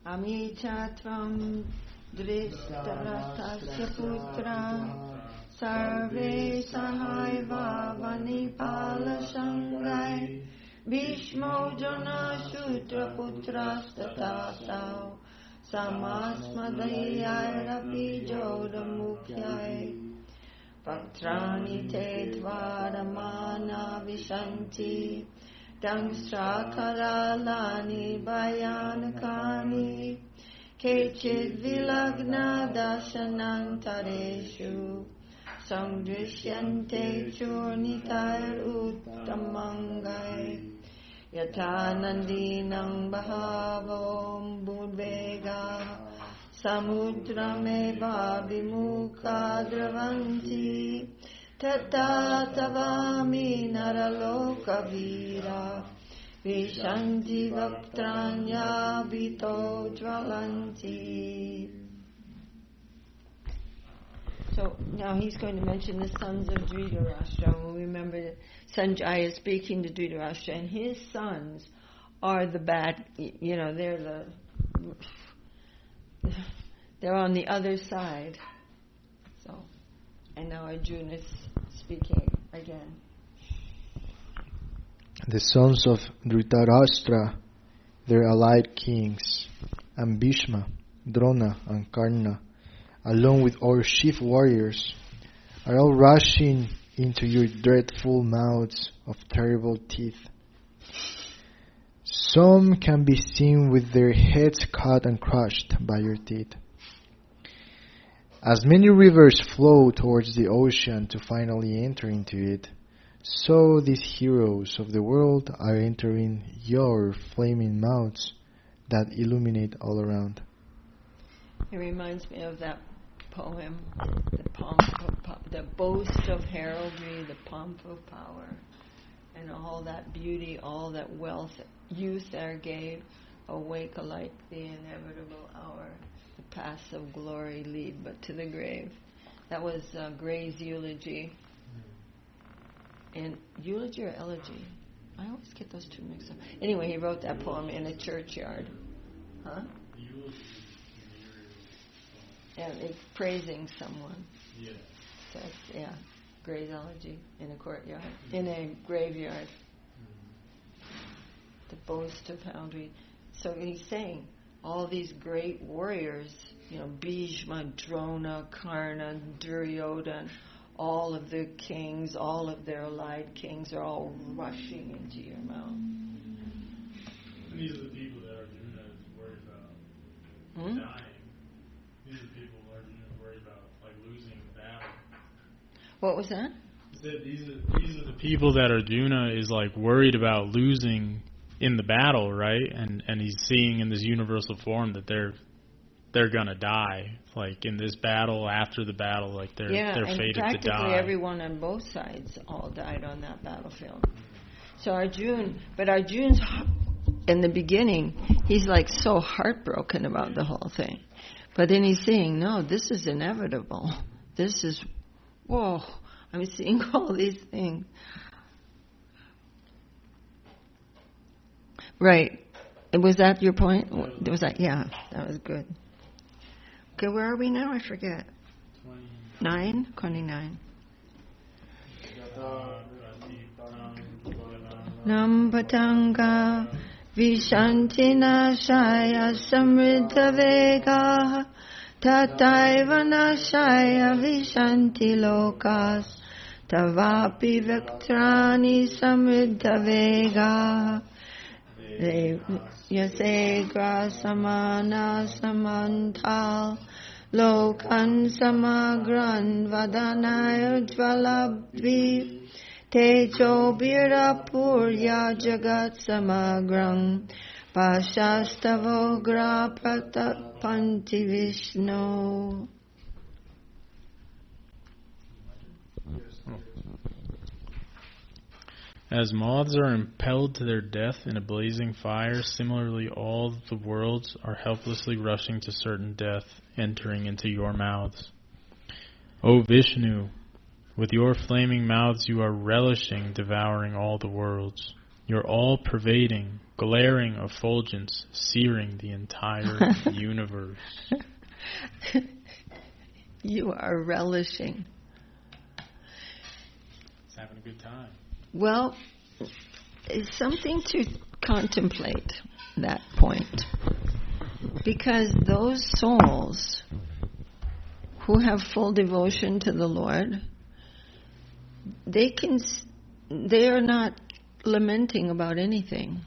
Amichatvam drishtarastasya putra sarve sahaiva vanipala shangai Bhishmo jana shutra putrastatasau samasmadayarapi jodamukhyai Patrani te dvaramana vishanti Dangstra karalani bhayanakani Kechid vilagna dashanantareshu Samdrishyante churnitair uttamangai Yatanandinam bhavom budvega Samudrame bhavimukha dravanti Tata tavami naraloka vira Vishanti vaktranya vito jvalanti. So now he's going to mention the sons of Dhritarashtra. We'll remember Sanjaya speaking to Dhritarashtra, and his sons are the bad, they're on the other side. So, and now Arjuna is speaking again. The sons of Dhritarashtra, their allied kings, and Bhishma, Drona, and Kṛṣṇa, along with our chief warriors, are all rushing into your dreadful mouths of terrible teeth. Some can be seen with their heads cut and crushed by your teeth. As many rivers flow towards the ocean to finally enter into it, so these heroes of the world are entering your flaming mouths that illuminate all around. It reminds me of that poem, the boast of heraldry, the pomp of power, and all that beauty, all that wealth youth there gave, awake alike the inevitable hour, the paths of glory lead but to the grave. That was Gray's eulogy. And eulogy or elegy? I always get those two mixed up. Anyway, he wrote that poem in a churchyard. Huh? And it's praising someone. Yeah. So it's, Gray's elegy in a courtyard, in a graveyard. The boast of heraldry. So he's saying all these great warriors, Bhishma, Drona, Karna, Duryodhana, all of the kings, all of their allied kings are all rushing into your mouth. And these are the people that Arjuna is worried about dying. These are the people Arjuna is worried about, losing the battle. What was that? He said these are the people that Arjuna is worried about losing in the battle, right? And he's seeing in this universal form that they're gonna die, in this battle, after the battle, they're fated to die. Practically everyone on both sides all died on that battlefield. So Arjuna's in the beginning, he's so heartbroken about the whole thing, but then he's saying, no, this is inevitable. This is, whoa, I'm seeing all these things. Right. Was that your point? Was that? Yeah, that was good. Okay, where are we now? I forget. 29. Nampatanga vishantina shaya samriddha vega tataiva nashaya vishanti lokas tavapi vektrani samriddha vega yasegra samana samantal lokan samagran vadanaya dvalabhi tejo birapurya jagat samagrang pashastavogra pratapanti vishnu. As moths are impelled to their death in a blazing fire, similarly all the worlds are helplessly rushing to certain death, entering into your mouths. O Vishnu, with your flaming mouths you are relishing devouring all the worlds. Your all-pervading, glaring effulgence searing the entire universe. You are relishing. It's having a good time. Well, it's something to contemplate, that point. Because those souls who have full devotion to the Lord, they are not lamenting about anything.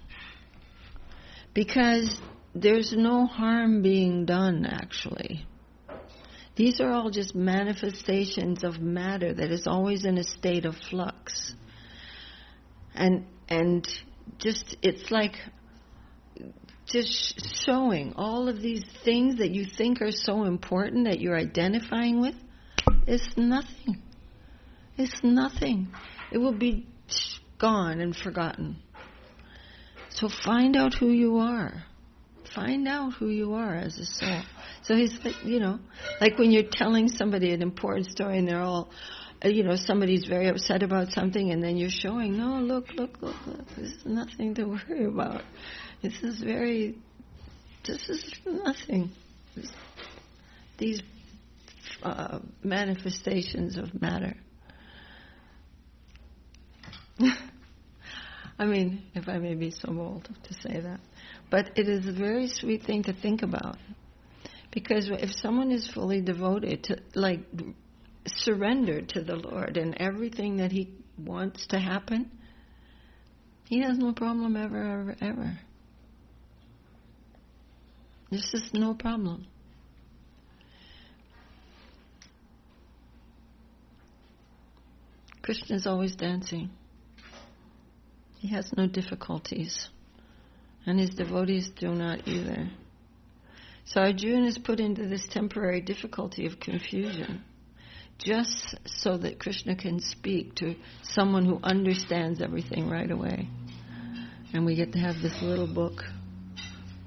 Because there's no harm being done, actually. These are all just manifestations of matter that is always in a state of flux. And just, it's just showing all of these things that you think are so important that you're identifying with. It's nothing. It's nothing. It will be gone and forgotten. So find out who you are. Find out who you are as a soul. So he's like when you're telling somebody an important story and they're all, somebody's very upset about something, and then you're showing, no, look, this is nothing to worry about. This is nothing. These manifestations of matter. I mean, if I may be so bold to say that. But it is a very sweet thing to think about. Because if someone is fully devoted to, surrendered to the Lord and everything that He wants to happen, He has no problem ever. This is no problem. Krishna is always dancing. He has no difficulties. And His devotees do not either. So Arjuna is put into this temporary difficulty of confusion, just so that Krishna can speak to someone who understands everything right away. And we get to have this little book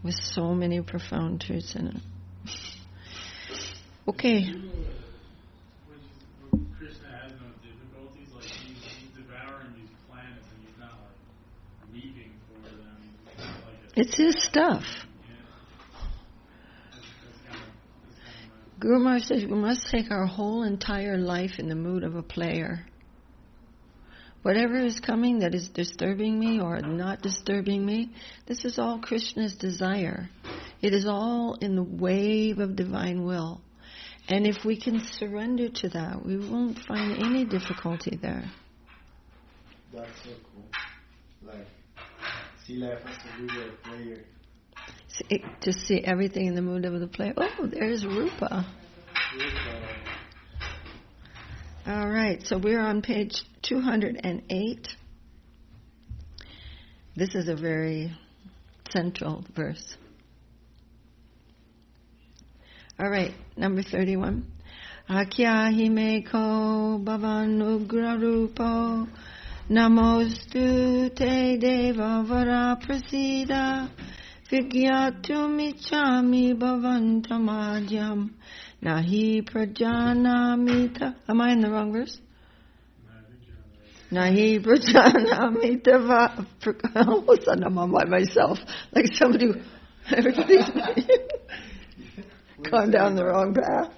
with so many profound truths in it. Okay. Krishna has no difficulties, like he's devouring these planets and he's not like weeping for them. It's not like It's His stuff. Guru Maharaj says we must take our whole entire life in the mood of a player. Whatever is coming that is disturbing me or not disturbing me, this is all Krishna's desire. It is all in the wave of divine will. And if we can surrender to that, we won't find any difficulty there. That's so cool. Like, see life as a real player. To see everything in the mood of the player. Oh, there's Rupa. All right, so we're on page 208. This is a very central verse. All right, number 31. Akyahi meko bhavanugra rupo namostu te deva vara prasida vigyatum ichami bhavantamadhyam nahi prajanamita. Am I in the wrong verse? Nahi prajanamita va. All of a sudden I'm on by myself, like somebody. Everybody's gone down the wrong path.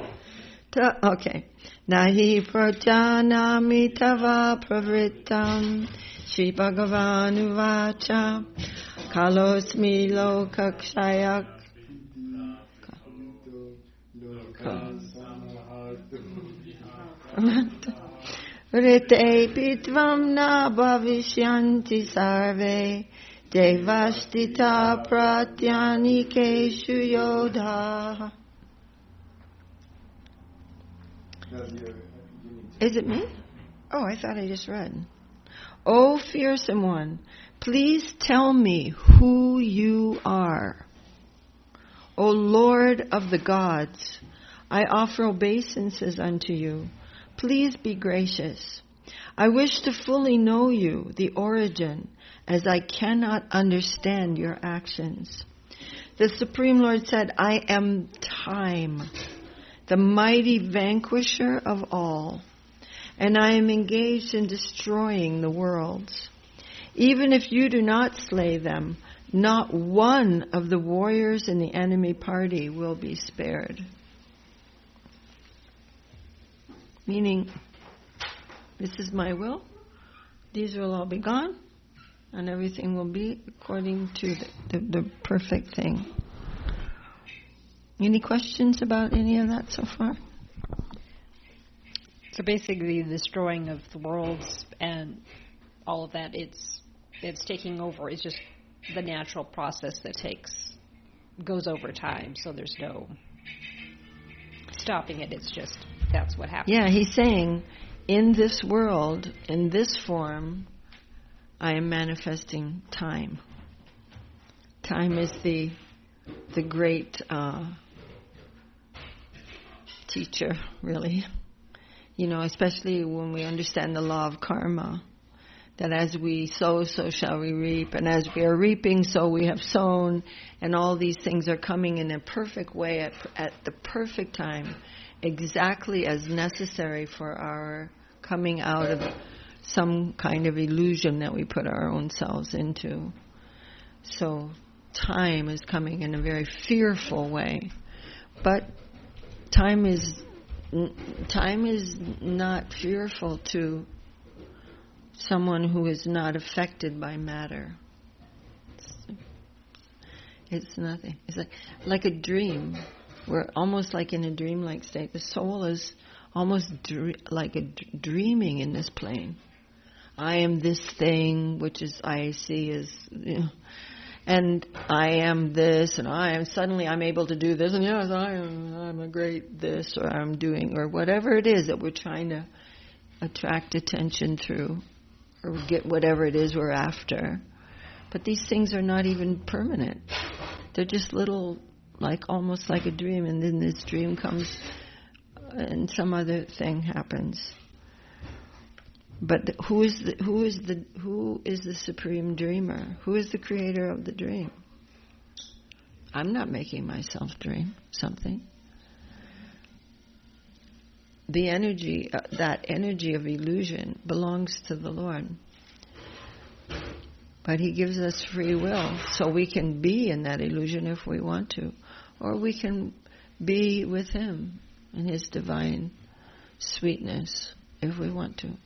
Okay. Nahi prajanamita va pravritam Shri Bhagavan-uvacha Kalosmi lokakshayak Rite pitvam na bhavishyanti sarve devashtita pratyanikeshu yodha. Is it me? Oh, I thought I just read. O fearsome one, please tell me who you are. O Lord of the gods, I offer obeisances unto you. Please be gracious. I wish to fully know you, the origin, as I cannot understand your actions. The Supreme Lord said, I am time, the mighty vanquisher of all, and I am engaged in destroying the worlds. Even if you do not slay them, not one of the warriors in the enemy party will be spared. Meaning, this is my will, these will all be gone, and everything will be according to the perfect thing. Any questions about any of that so far? So basically the destroying of the worlds and all of that, it's taking over. It's just the natural process that goes over time, so there's no stopping it. It's just, that's what happens. Yeah, he's saying, in this world, in this form, I am manifesting time. Time is the great teacher, really. You know, especially when we understand the law of karma, that as we sow, so shall we reap, and as we are reaping, so we have sown, and all these things are coming in a perfect way at the perfect time, exactly as necessary for our coming out of some kind of illusion that we put our own selves into. So time is coming in a very fearful way, but time is not fearful to someone who is not affected by matter. It's nothing. It's like a dream. We're almost like in a dreamlike state. The soul is almost like a dreaming in this plane. I am this thing, which is I see as, and I am this, and suddenly I'm able to do this, and yes, I'm a great this, or I'm doing, or whatever it is that we're trying to attract attention through, or get whatever it is we're after. But these things are not even permanent. They're just little, almost like a dream, and then this dream comes and some other thing happens. But who is the supreme dreamer? Who is the creator of the dream? I'm not making myself dream something. The energy, that energy of illusion, belongs to the Lord. But He gives us free will, so we can be in that illusion if we want to, or we can be with Him in His divine sweetness if we want to.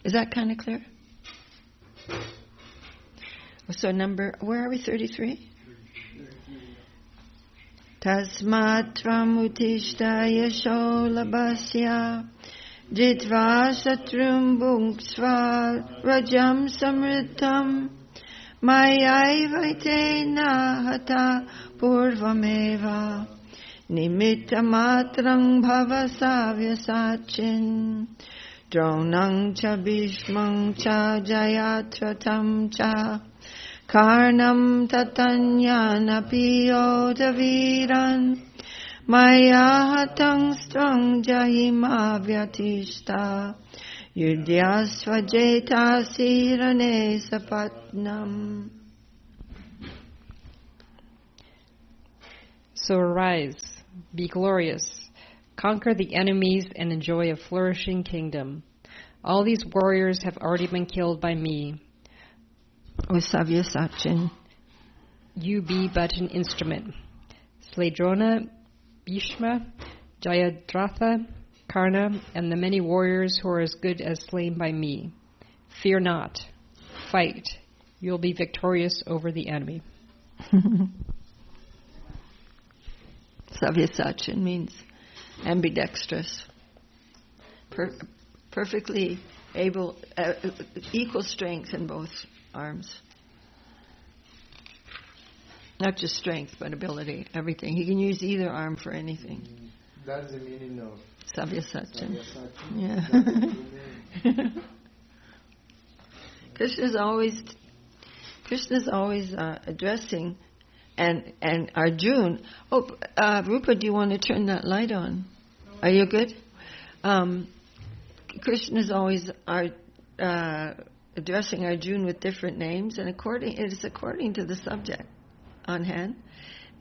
Is that kind of clear? So where are we, 33? Tasmat tvam utishta yasho labasya jitva shatrum bhunksva rajam samritam mayaivaite nahata purvameva nimitta matrang bhavasavya sachin dronang cha bhishmang cha jayatratam cha karnam tatanyana piyodaviran mayahatang strang jahima vyatishta yudyasvajeta sirane sapatnam. So arise, be glorious, conquer the enemies and enjoy a flourishing kingdom. All these warriors have already been killed by me. Savya Sachin. You be but an instrument. Slay Drona, Bhishma, Jayadratha, Karna, and the many warriors who are as good as slain by me. Fear not. Fight. You'll be victorious over the enemy. Savya Sachin means ambidextrous. Perfectly able, equal strength in both arms. Not just strength, but ability, everything. He can use either arm for anything. That's the meaning of Savya Sachin. Yeah. Krishna's always addressing, and Arjuna. Rupa, do you want to turn that light on? Are you good? Krishna's always addressing Arjuna with different names, and it is according to the subject on hand.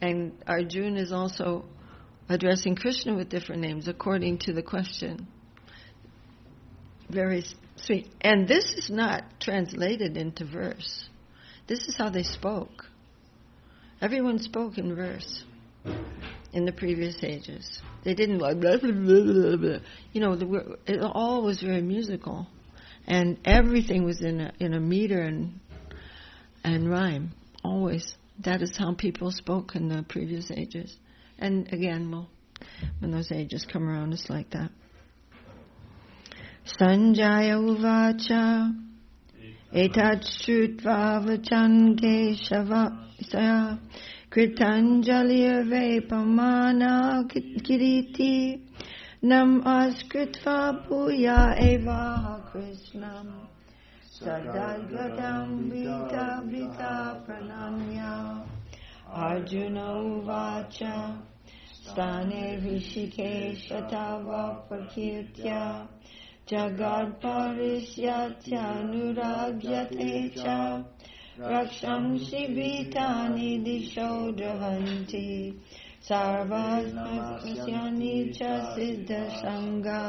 And Arjuna is also addressing Krishna with different names according to the question. Very sweet. And this is not translated into verse. This is how they spoke. Everyone spoke in verse in the previous ages. They didn't like blah, blah, blah, blah. It all was very musical, and everything was in a meter and rhyme. Always, that is how people spoke in the previous ages. And again, when those ages come around, it's like that. Sanjaya uvacha etat shrutva vachan keshava Kritanjali pamana kiriti nam askritva puya eva Krishnam sadadgadam vita pranamya Arjuna uvacha stane rishikesha tava prakirtya jagad parisyatya nuragyate cha Rakshamsi Vitani Disho Dravanti Sarvasmasyani Cha Siddha Sangha.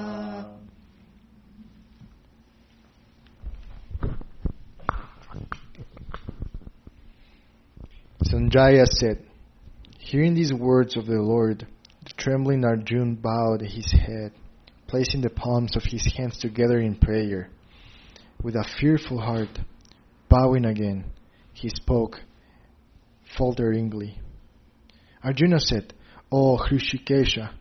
Sanjaya said, hearing these words of the Lord, the trembling Arjuna bowed his head, placing the palms of his hands together in prayer. With a fearful heart, bowing again, he spoke falteringly. Arjuna said, O Hrishikesha,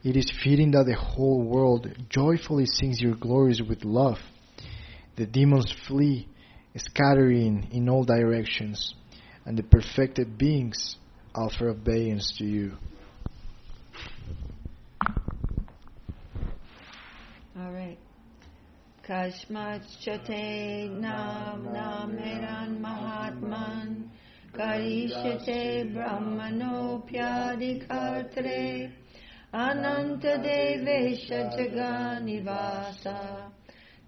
it is fitting that the whole world joyfully sings your glories with love. The demons flee, scattering in all directions, and the perfected beings offer obeisance to you. All right. Kashmachate nam nameran mahatman karishate brahmanopyadikartre ananta devesha jaganivasa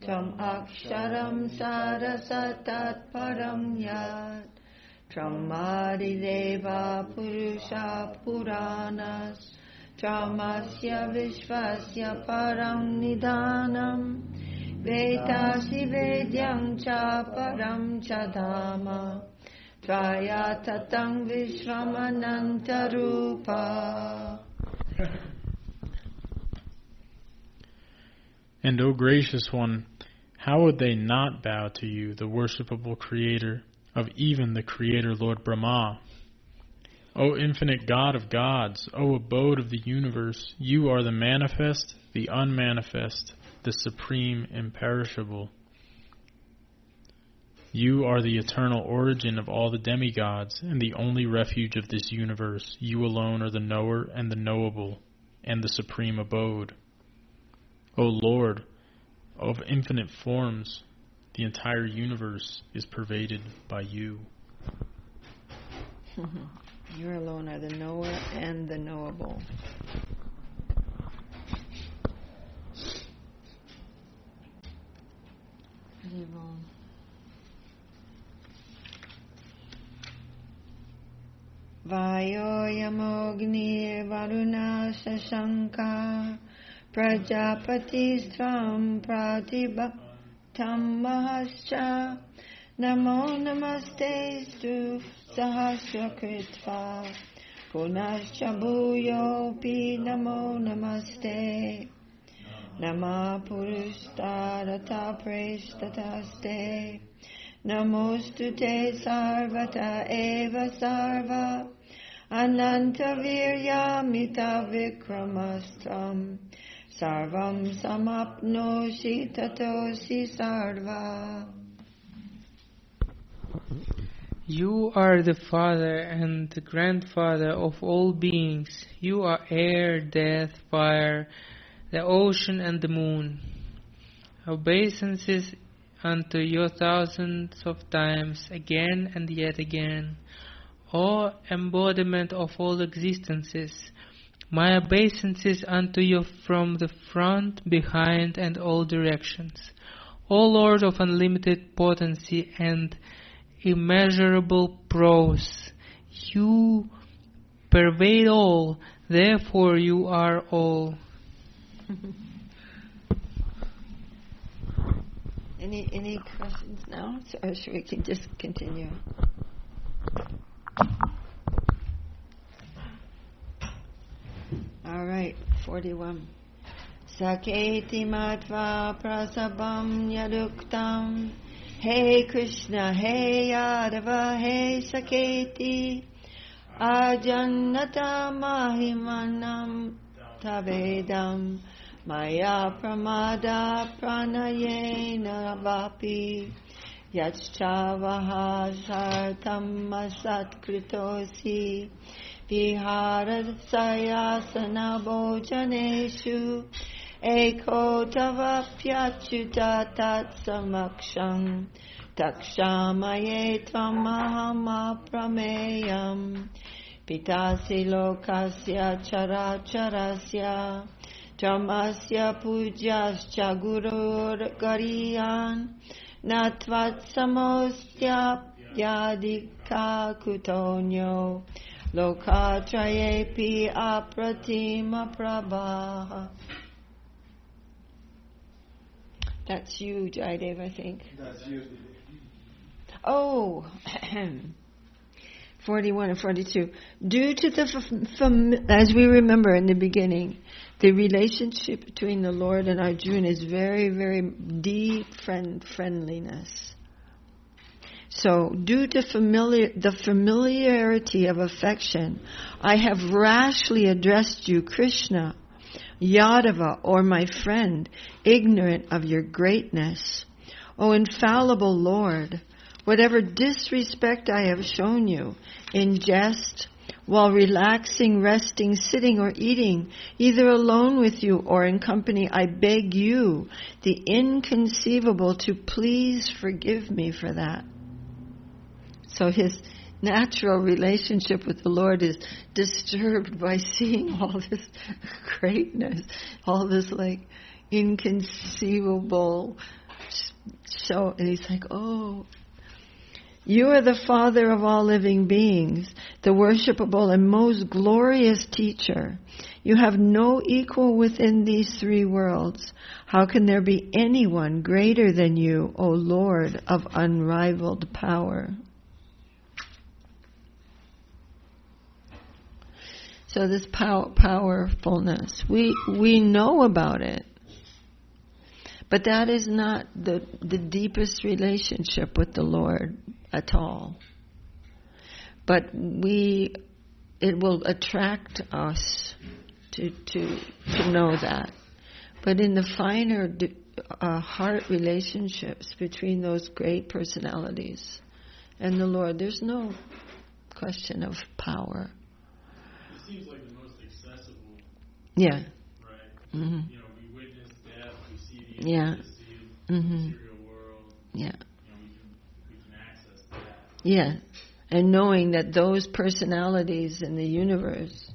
tram aksharam sarasatat param yad tramadi deva purusha puranas tramasya vishvasya param nidhanam vetasi vedyam cha param cha dhamma trayatatang vishramanantarupa. And O gracious one, how would they not bow to you, the worshipable creator of even the creator Lord Brahma? O infinite God of gods, O abode of the universe, you are the manifest, the unmanifest, the supreme imperishable. You are the eternal origin of all the demigods and the only refuge of this universe. You alone are the knower and the knowable and the supreme abode. O Lord, of infinite forms, the entire universe is pervaded by you. You alone are the knower and the knowable. Vayo yamogni varuna shashanka prajapatistram pratibhaktam mahascha namo namaste stu sahasrakritva punascha bhuyopi namo namaste nama purustarata prestataste namostute sarvata eva sarva ananta viryamita vikramastram sarvam samapnosi tatosi sarva. You are the father and the grandfather of all beings. You are air, death, fire, the ocean and the moon. Obeisances unto you thousands of times, again and yet again. O embodiment of all existences, my obeisances unto you from the front, behind, and all directions. O Lord of unlimited potency and immeasurable prose, you pervade all, therefore you are all. Any questions now, or should we just continue? All right, 41. Saketi matva prasabam yaduktam. Hey Krishna, hey Yadava, hey Saketi. Ajannata mahimanam tavedam. Maya pramada pranayena vapi. Yachchavaha sartam asat kritosi. Vihara sayasana bhojaneshu. Eko tava pyachyuta tat samaksham. Takshamaye tvamahama prameyam. Pitasi lokasya characharasya. Tamasya pujascha gurur-gariyan. Natvat samostya yadika kutonyo. Lokatrayepi apratima prabha. That's you, Jayadev, I think. That's you. Oh, 41 and 42. Due to the, as we remember in the beginning, the relationship between the Lord and Arjuna is very, very deep friendliness. So, due to the familiarity of affection, I have rashly addressed you, Krishna, Yadava, or my friend, ignorant of your greatness. O infallible Lord, whatever disrespect I have shown you, in jest, while relaxing, resting, sitting, or eating, either alone with you or in company, I beg you, the inconceivable, to please forgive me for that. So his natural relationship with the Lord is disturbed by seeing all this greatness, all this like inconceivable show. And he's like, oh, you are the Father of all living beings, the worshipable and most glorious teacher. You have no equal within these three worlds. How can there be anyone greater than you, O Lord of unrivaled power? So this powerfulness, we know about it, but that is not the deepest relationship with the Lord at all. But it will attract us to know that. But in the finer heart relationships between those great personalities and the Lord, there's no question of power. Seems like the most accessible. Yeah. Right. Mm-hmm. You know, we witness death, we see the yeah. material world. Yeah. You know, we can access that. Yeah. And knowing that those personalities in the universe,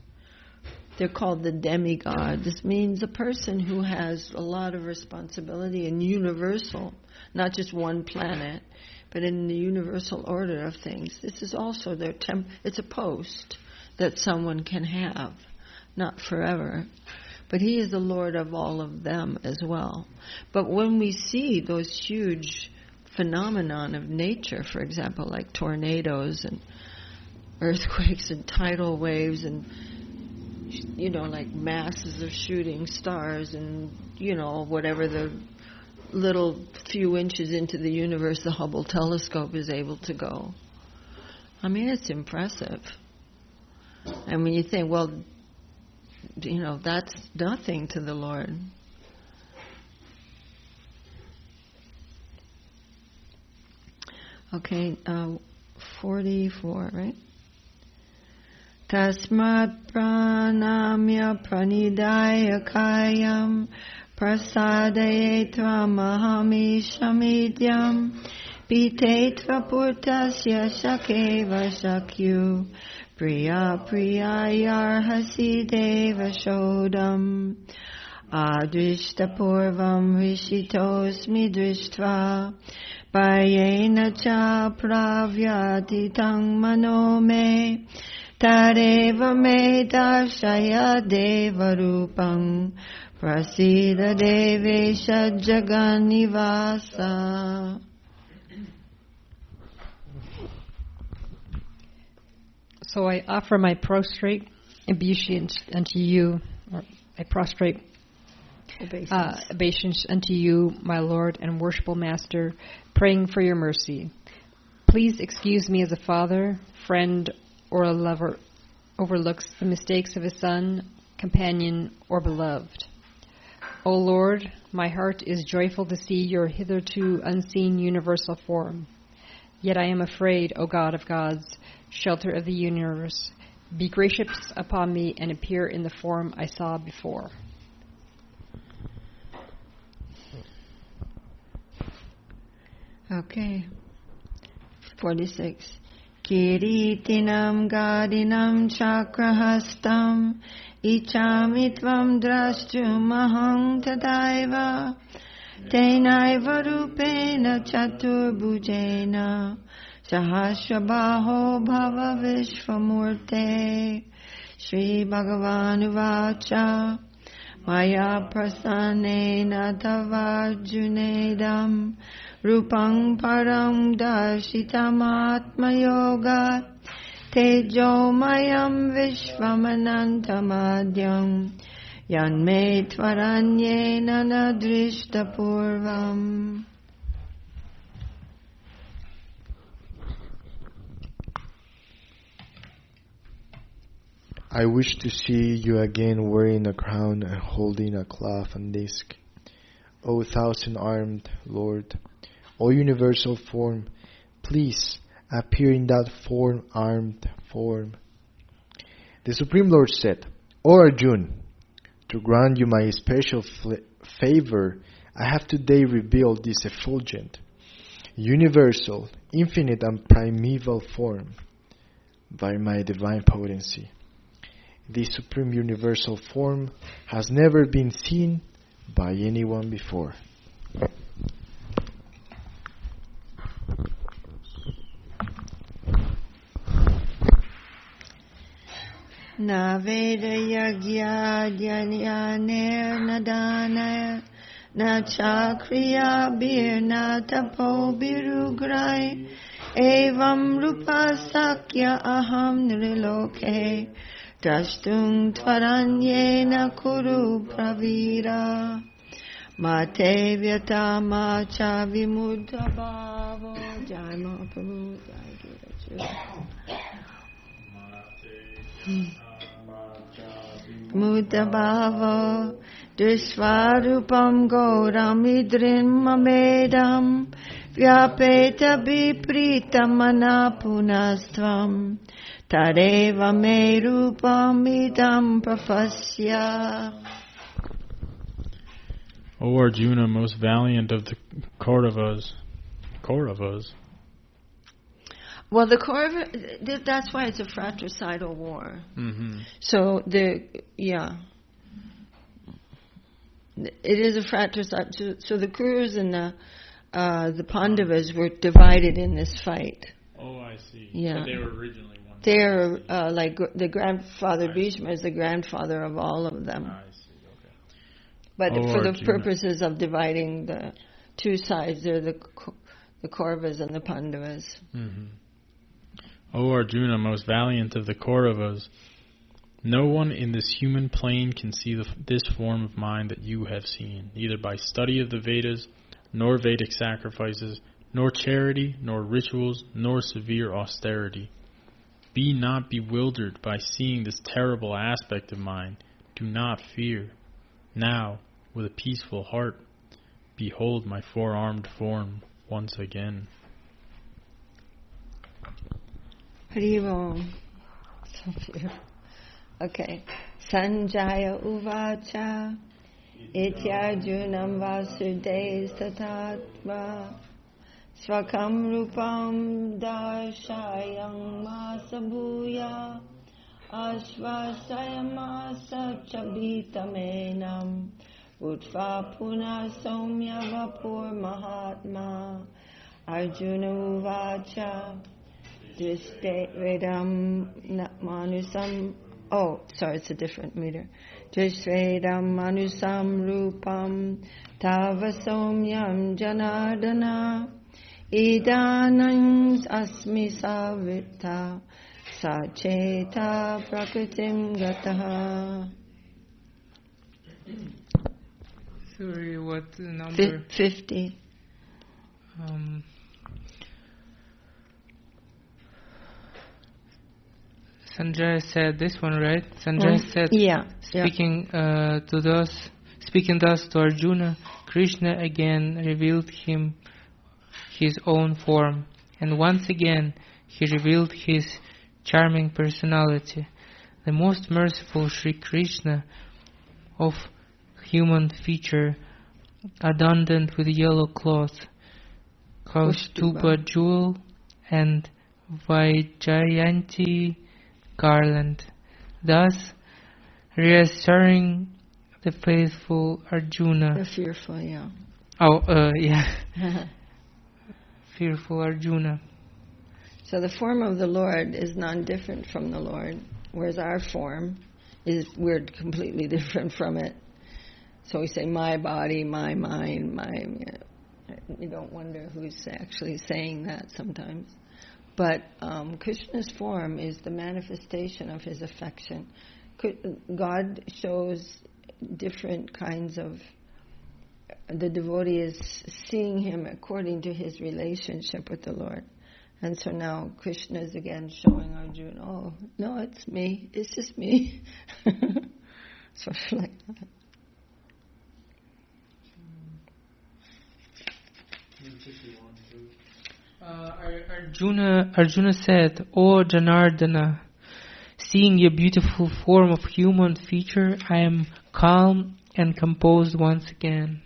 they're called the demigod. This means a person who has a lot of responsibility and universal, not just one planet, but in the universal order of things. This is also their it's a post that someone can have, not forever. But he is the Lord of all of them as well. But when we see those huge phenomenon of nature, for example, like tornadoes and earthquakes and tidal waves and, you know, like masses of shooting stars and, you know, whatever the little few inches into the universe the Hubble telescope is able to go. I mean, it's impressive. And when you think, well, you know, that's nothing to the Lord. Okay, 44, right? Tasmat pranamya pranidaya kayam prasadayetva mahamishamidhyam pitetva purtasya shakeva shakyu Priya priyayarhasi deva shodam adrishta purvam rishitosmi drishtva Payena cha pravyatitang manome Tareva me darshaya deva rupang Prasida devesha jaganivasa. So I offer my prostrate obeisance unto you, or I prostrate obeisance unto you, my Lord and worshipful Master, praying for your mercy. Please excuse me as a father, friend, or a lover overlooks the mistakes of his son, companion, or beloved. O Lord, my heart is joyful to see your hitherto unseen universal form. Yet I am afraid, O God of gods, shelter of the universe, be gracious upon me and appear in the form I saw before. Okay. 46. Kiritinam gadinam chakrahastam ichamitvam drashtumaham tadaiva tenaiva rupena chaturbhujena sahasrabaho bhava vishvamurte. Shri Bhagavan-uvacha maya prasanena tavarjunedam Rupang param darshitam atma-yogat tejomayam vishvamanantamadyam yanme tvaranyena nadrishta purvam. I wish to see you again wearing a crown and holding a cloth and disc. O thousand-armed Lord, O universal form, please appear in that armed form. The Supreme Lord said, O Arjuna, to grant you my special favor, I have today revealed this effulgent, universal, infinite and primeval form by my divine potency. This supreme universal form has never been seen by anyone before. Na veda yagya dhyanyaner na dana na chakriya bir na tapo birugrai evam rupa sakya aham nriloke drashtung tvaranyena kuru pravira mate vyata macha vimudha bhavo Jai Mahaprabhu Mudabhava Dusvarupam Gauramidrim Mamedam Vyapeta Vipritamana Punastvam Tadeva Me Rupam Idam Prafasya. O Arjuna, most valiant of the Kauravas. Well, that's why it's a fratricidal war. Mm-hmm. So it is a fratricidal. So the Kurus and the Pandavas were divided in this fight. Oh, I see. Yeah. So they were originally one. They are like the grandfather Bhishma is the grandfather of all of them. I see. Okay. But for Arjuna. the purposes of dividing the two sides, they're the Kauravas and the Pandavas. Mm-hmm. O Arjuna, most valiant of the Kauravas, no one in this human plane can see this form of mine that you have seen, neither by study of the Vedas, nor Vedic sacrifices, nor charity, nor rituals, nor severe austerity. Be not bewildered by seeing this terrible aspect of mine. Do not fear. Now, with a peaceful heart, behold my four-armed form once again. Haribo. So beautiful. Okay. Sanjaya uvacha ityarjunam vasude satatva swakam rupam darshayam masabuya ashvasayamasa chabitamenam utva puna somya vapur mahatma Arjuna uvacha Vedam manusam. Oh, sorry, it's a different meter. Vedam manusam rupam tavasomyam janardana idanam asmi savita sacheta prakritim gataha. Sorry, what number? 50. Sanjaya said this one, right? Sanjaya said, speaking thus to Arjuna, Krishna again revealed him his own form, and once again he revealed his charming personality. The most merciful Sri Krishna, of human feature, adorned with yellow cloth, Kaustuba jewel, and Vaijayanti garland, thus reassuring the faithful Arjuna. The fearful, yeah. Fearful Arjuna. So the form of the Lord is non-different from the Lord, whereas our form we're completely different from it. So we say my body, my mind, you don't wonder who's actually saying that sometimes. But Krishna's form is the manifestation of his affection. God shows different kinds of... The devotee is seeing him according to his relationship with the Lord. And so now Krishna is again showing Arjuna, oh, no, it's me. It's just me. Sort of like that. Arjuna said, "O Janardana, seeing your beautiful form of human feature, I am calm and composed once again."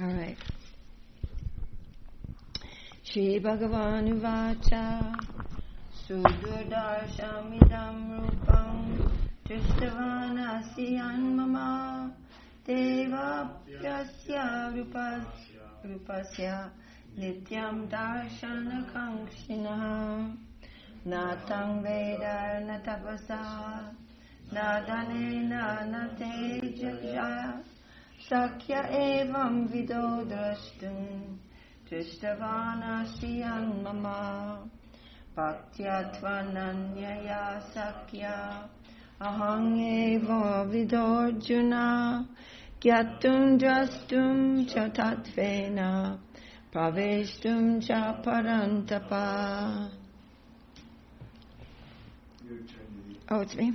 All right. Shri Bhagavan Vacha Sudurdarshamidam Rupam Tristavanasyan Mama Devapyasya Rupasya Nityam Darshana Kṛṣṇa Natang Veda Natapasa Nadanena Natejaya Sakya evam vido drashtum Drishtavanasyan mama Bhaktya-tvananyaya sakya Ahang eva vidorjuna Gyatum drastum cha tatvena Praveshtum cha parantapa. Oh, it's me.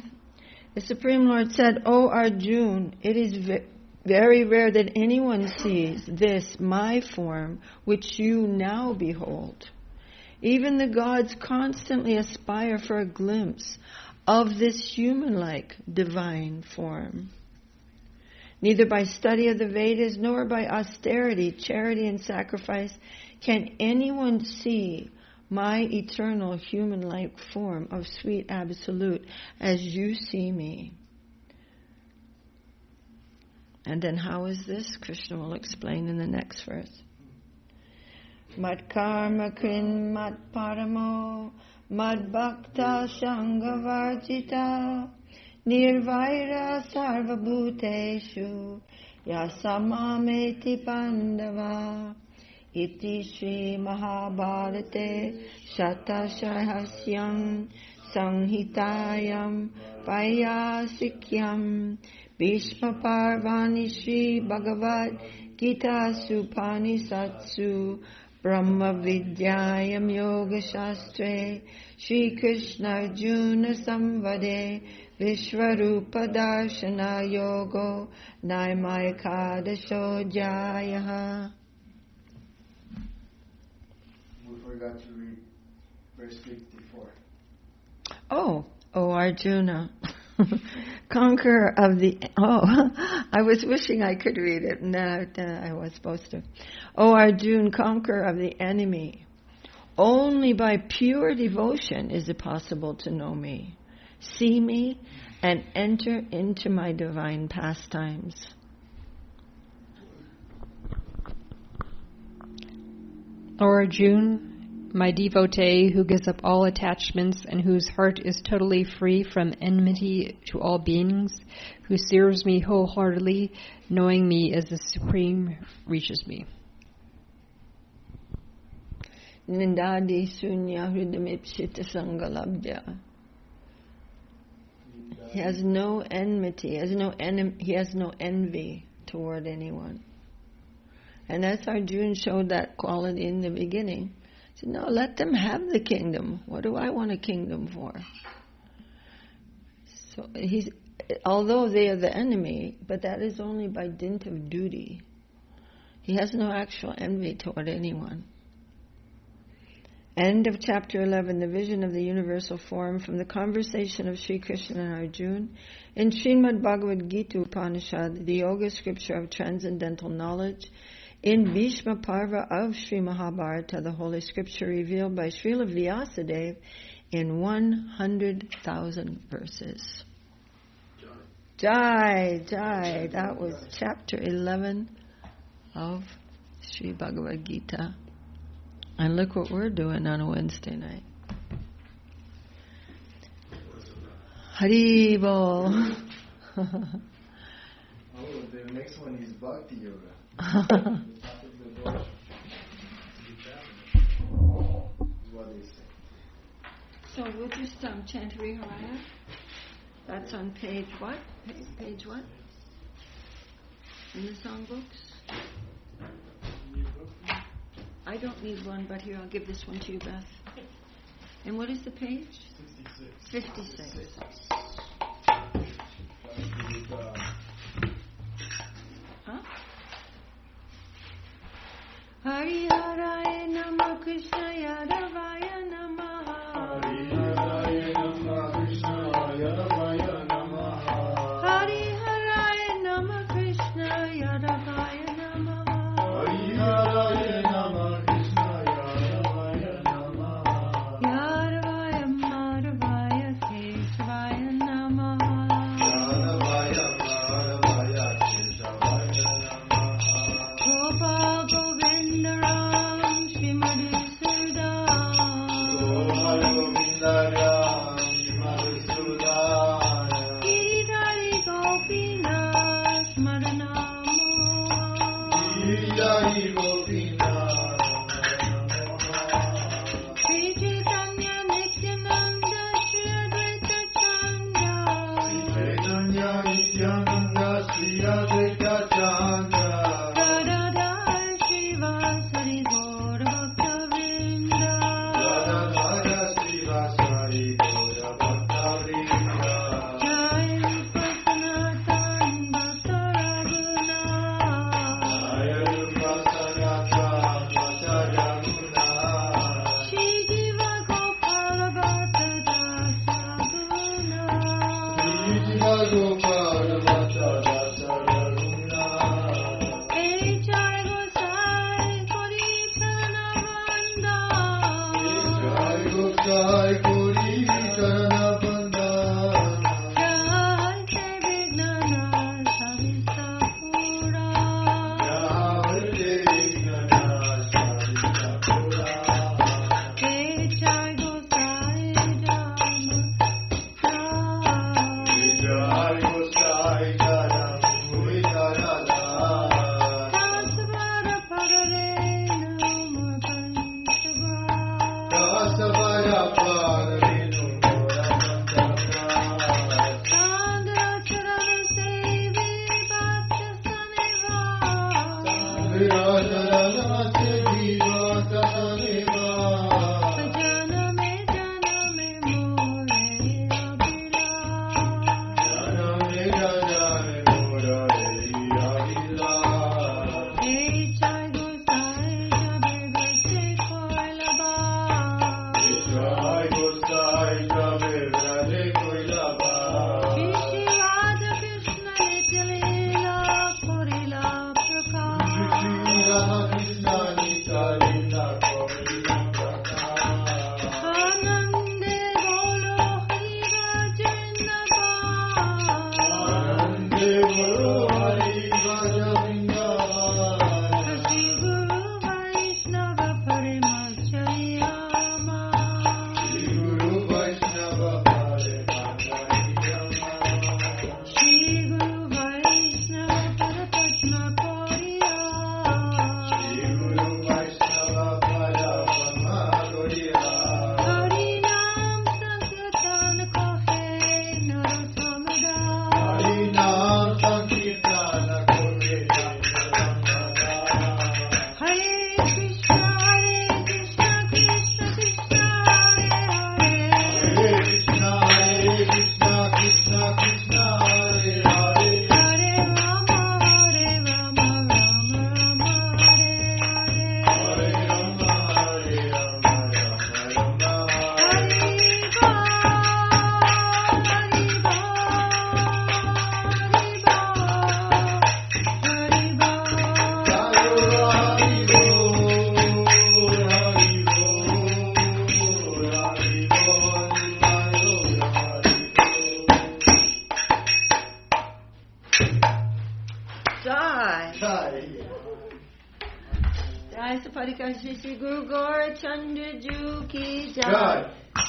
The Supreme Lord said, O Arjuna, it is very rare that anyone sees this, my form, which you now behold. Even the gods constantly aspire for a glimpse of this human-like divine form. Neither by study of the Vedas nor by austerity, charity, and sacrifice can anyone see my eternal human-like form of sweet absolute as you see me. And then how is this? Krishna will explain in the next verse. Mad karma krin mad paramo mad bhakta shanga varjita nirvaira sarva bhuteshu yasamameti pandava iti Shri Mahabharate Shatashahasyam Sanghitayam Payasikyam Bhishma Parvani Śrī Bhagavad-Gītā Supanisatsu Brahma Vidyayam Yoga Shastre Shri Krishna Arjuna Samvade Vishvarupa Darshana Yogo Naimayakadasho Jayaha. We forgot to read verse 54. Oh, Arjuna. Conqueror of the... I was wishing I could read it. No, I was supposed to. O Arjuna, conqueror of the enemy. Only by pure devotion is it possible to know me, see me, and enter into my divine pastimes. O Arjuna, my devotee who gives up all attachments and whose heart is totally free from enmity to all beings, who serves me wholeheartedly, knowing me as the Supreme, reaches me. Nindadi sunya hridamipshita sangalabdya. He has no enmity, he has no envy toward anyone. And that's Arjuna showed that quality in the beginning. He said, no, let them have the kingdom. What do I want a kingdom for? So although they are the enemy, but that is only by dint of duty. He has no actual envy toward anyone. End of chapter 11, the vision of the universal form from the conversation of Sri Krishna and Arjuna. In Śrīmad Bhagavad-Gītā Upanishad, the yoga scripture of transcendental knowledge, in Bhishma Parva of Sri Mahabharata, the holy scripture revealed by Srila Vyasadeva in 100,000 verses. Jai, Jai. That was chapter 11 of Sri Bhagavad-Gītā. And look what we're doing on a Wednesday night. Hari Bol. The next one is Bhakti Yoga. What they say. So we'll just chant Haraye. That's on page what? Page what? In the songbooks? I don't need one, but here, I'll give this one to you, Beth. And what is the page? 56. Huh? Hari Haraye Namah Krishna Yadavaya Namah. Hari Haraye Namah Krishna Yadavaya Namah. Hari Haraye Namah Krishna Yadavaya Namah. Hari Haraye Namah Krishna Yadavaya Namah. Yadavaya Madhavaya Keshavaya Namah. Yadavaya Madhavaya Keshavaya Namah. Gopal Govinda Ram Śrīmad Shri Guru Gaura Chandra Ju Ki Jai.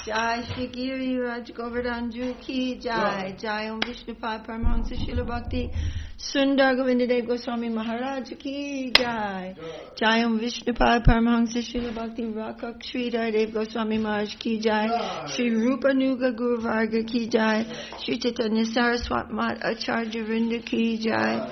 Jai Shri Giri Raj Govardhan Ju Ki Jai. Jai Om Vishnupad Paramahansa Srila Bhakti Sundar Govinda Dev Goswami Maharaj Ki Jai. Jai Om Vishnupad Paramahansa Srila Bhakti Rakak Sridhar Dev Goswami Maharaj Ki Jai. Shri Rupa Nuga Guru-Varga Ki Jai. Shri Chaitanya Saraswat Mat Acharya Vrinda Ki Jai.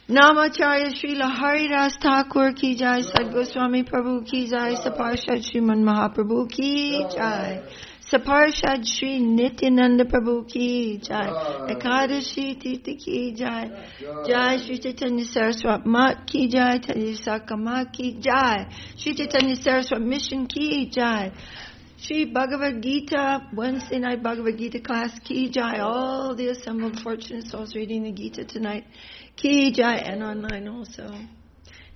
Namacharya Srila Haridas Thakur ki jai, Sadgoswami Prabhu ki jai, Saparshad Srimad Mahaprabhu ki jai, Saparshad Shri Nityananda Prabhu ki jai, Ekadashi Titi ki jai, Jai Shri Chaitanya Saraswat Mat ki jai, Tanyasaka Mat ki jai, Shri Chaitanya Saraswat Mission ki jai, Shri Bhagavad-Gītā, Wednesday night Bhagavad-Gita class ki jai, all the assembled fortunate souls reading the Gita tonight ki jai, and online also.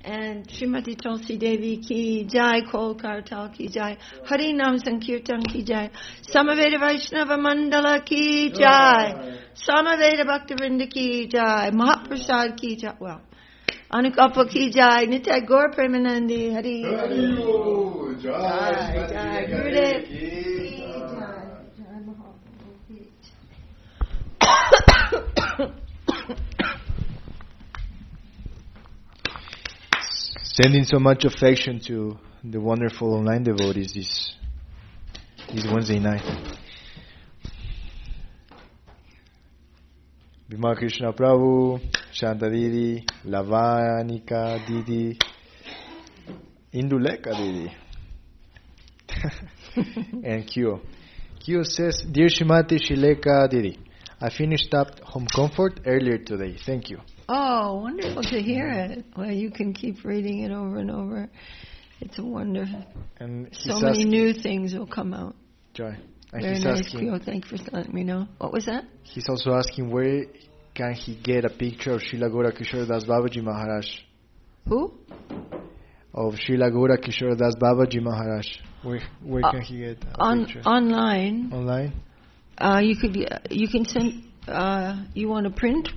And Srimati Tulsi Devi ki jai, Kol Kartal ki jai, Harinām Saṅkīrtan ki jai, Samaveda Vaishnava Mandala ki jai, Samaveda Bhaktivinoda ki jai, Mahaprasad ki jai, well, Anukalpa ki jai, Nitai Gaur Premanandi, Hari Hari, Jai, Jai, Gurudev ki jai, Jai Mahaprabhu ki jai. Sending so much affection to the wonderful online devotees this Wednesday night. Bhima Krishna Prabhu, Shanta Didi, Lavanika Didi, Induleka Didi, and Kyo. Kyo says, Dear Srimati Śrīlekha Didi, I finished up Home Comfort earlier today. Thank you. Oh, wonderful to hear it. Well, you can keep reading it over and over. It's a wonder. And so many new things will come out. Joy. And Very he's nice, asking, Kyo. Thank you for letting me know. What was that? He's also asking where can he get a picture of Srila Gaura Kishore Das Babaji Maharaj? Who? Of Srila Gaura Kishore Das Babaji Maharaj. Where can he get a picture? Online. Online? You can send. You want to print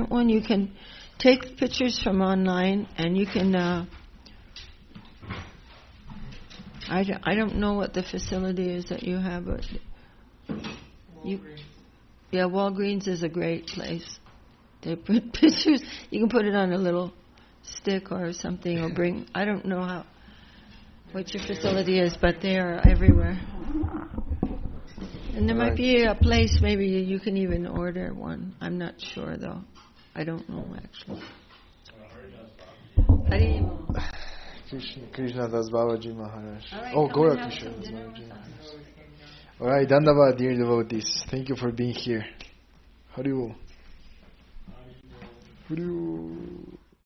one? You can take pictures from online, and you can. I don't know what the facility is that you have, but Walgreens is a great place. They put pictures. You can put it on a little stick or something, or bring. I don't know what your facility is, but they are everywhere. And there might be a place maybe you can even order one. I'm not sure though. I don't know actually. Krishna Das Babaji Maharaj. Gaura Kishore Das Babaji Maharaj. Alright, Dandavad, dear devotees. Thank you for being here. Haribo. Haribo.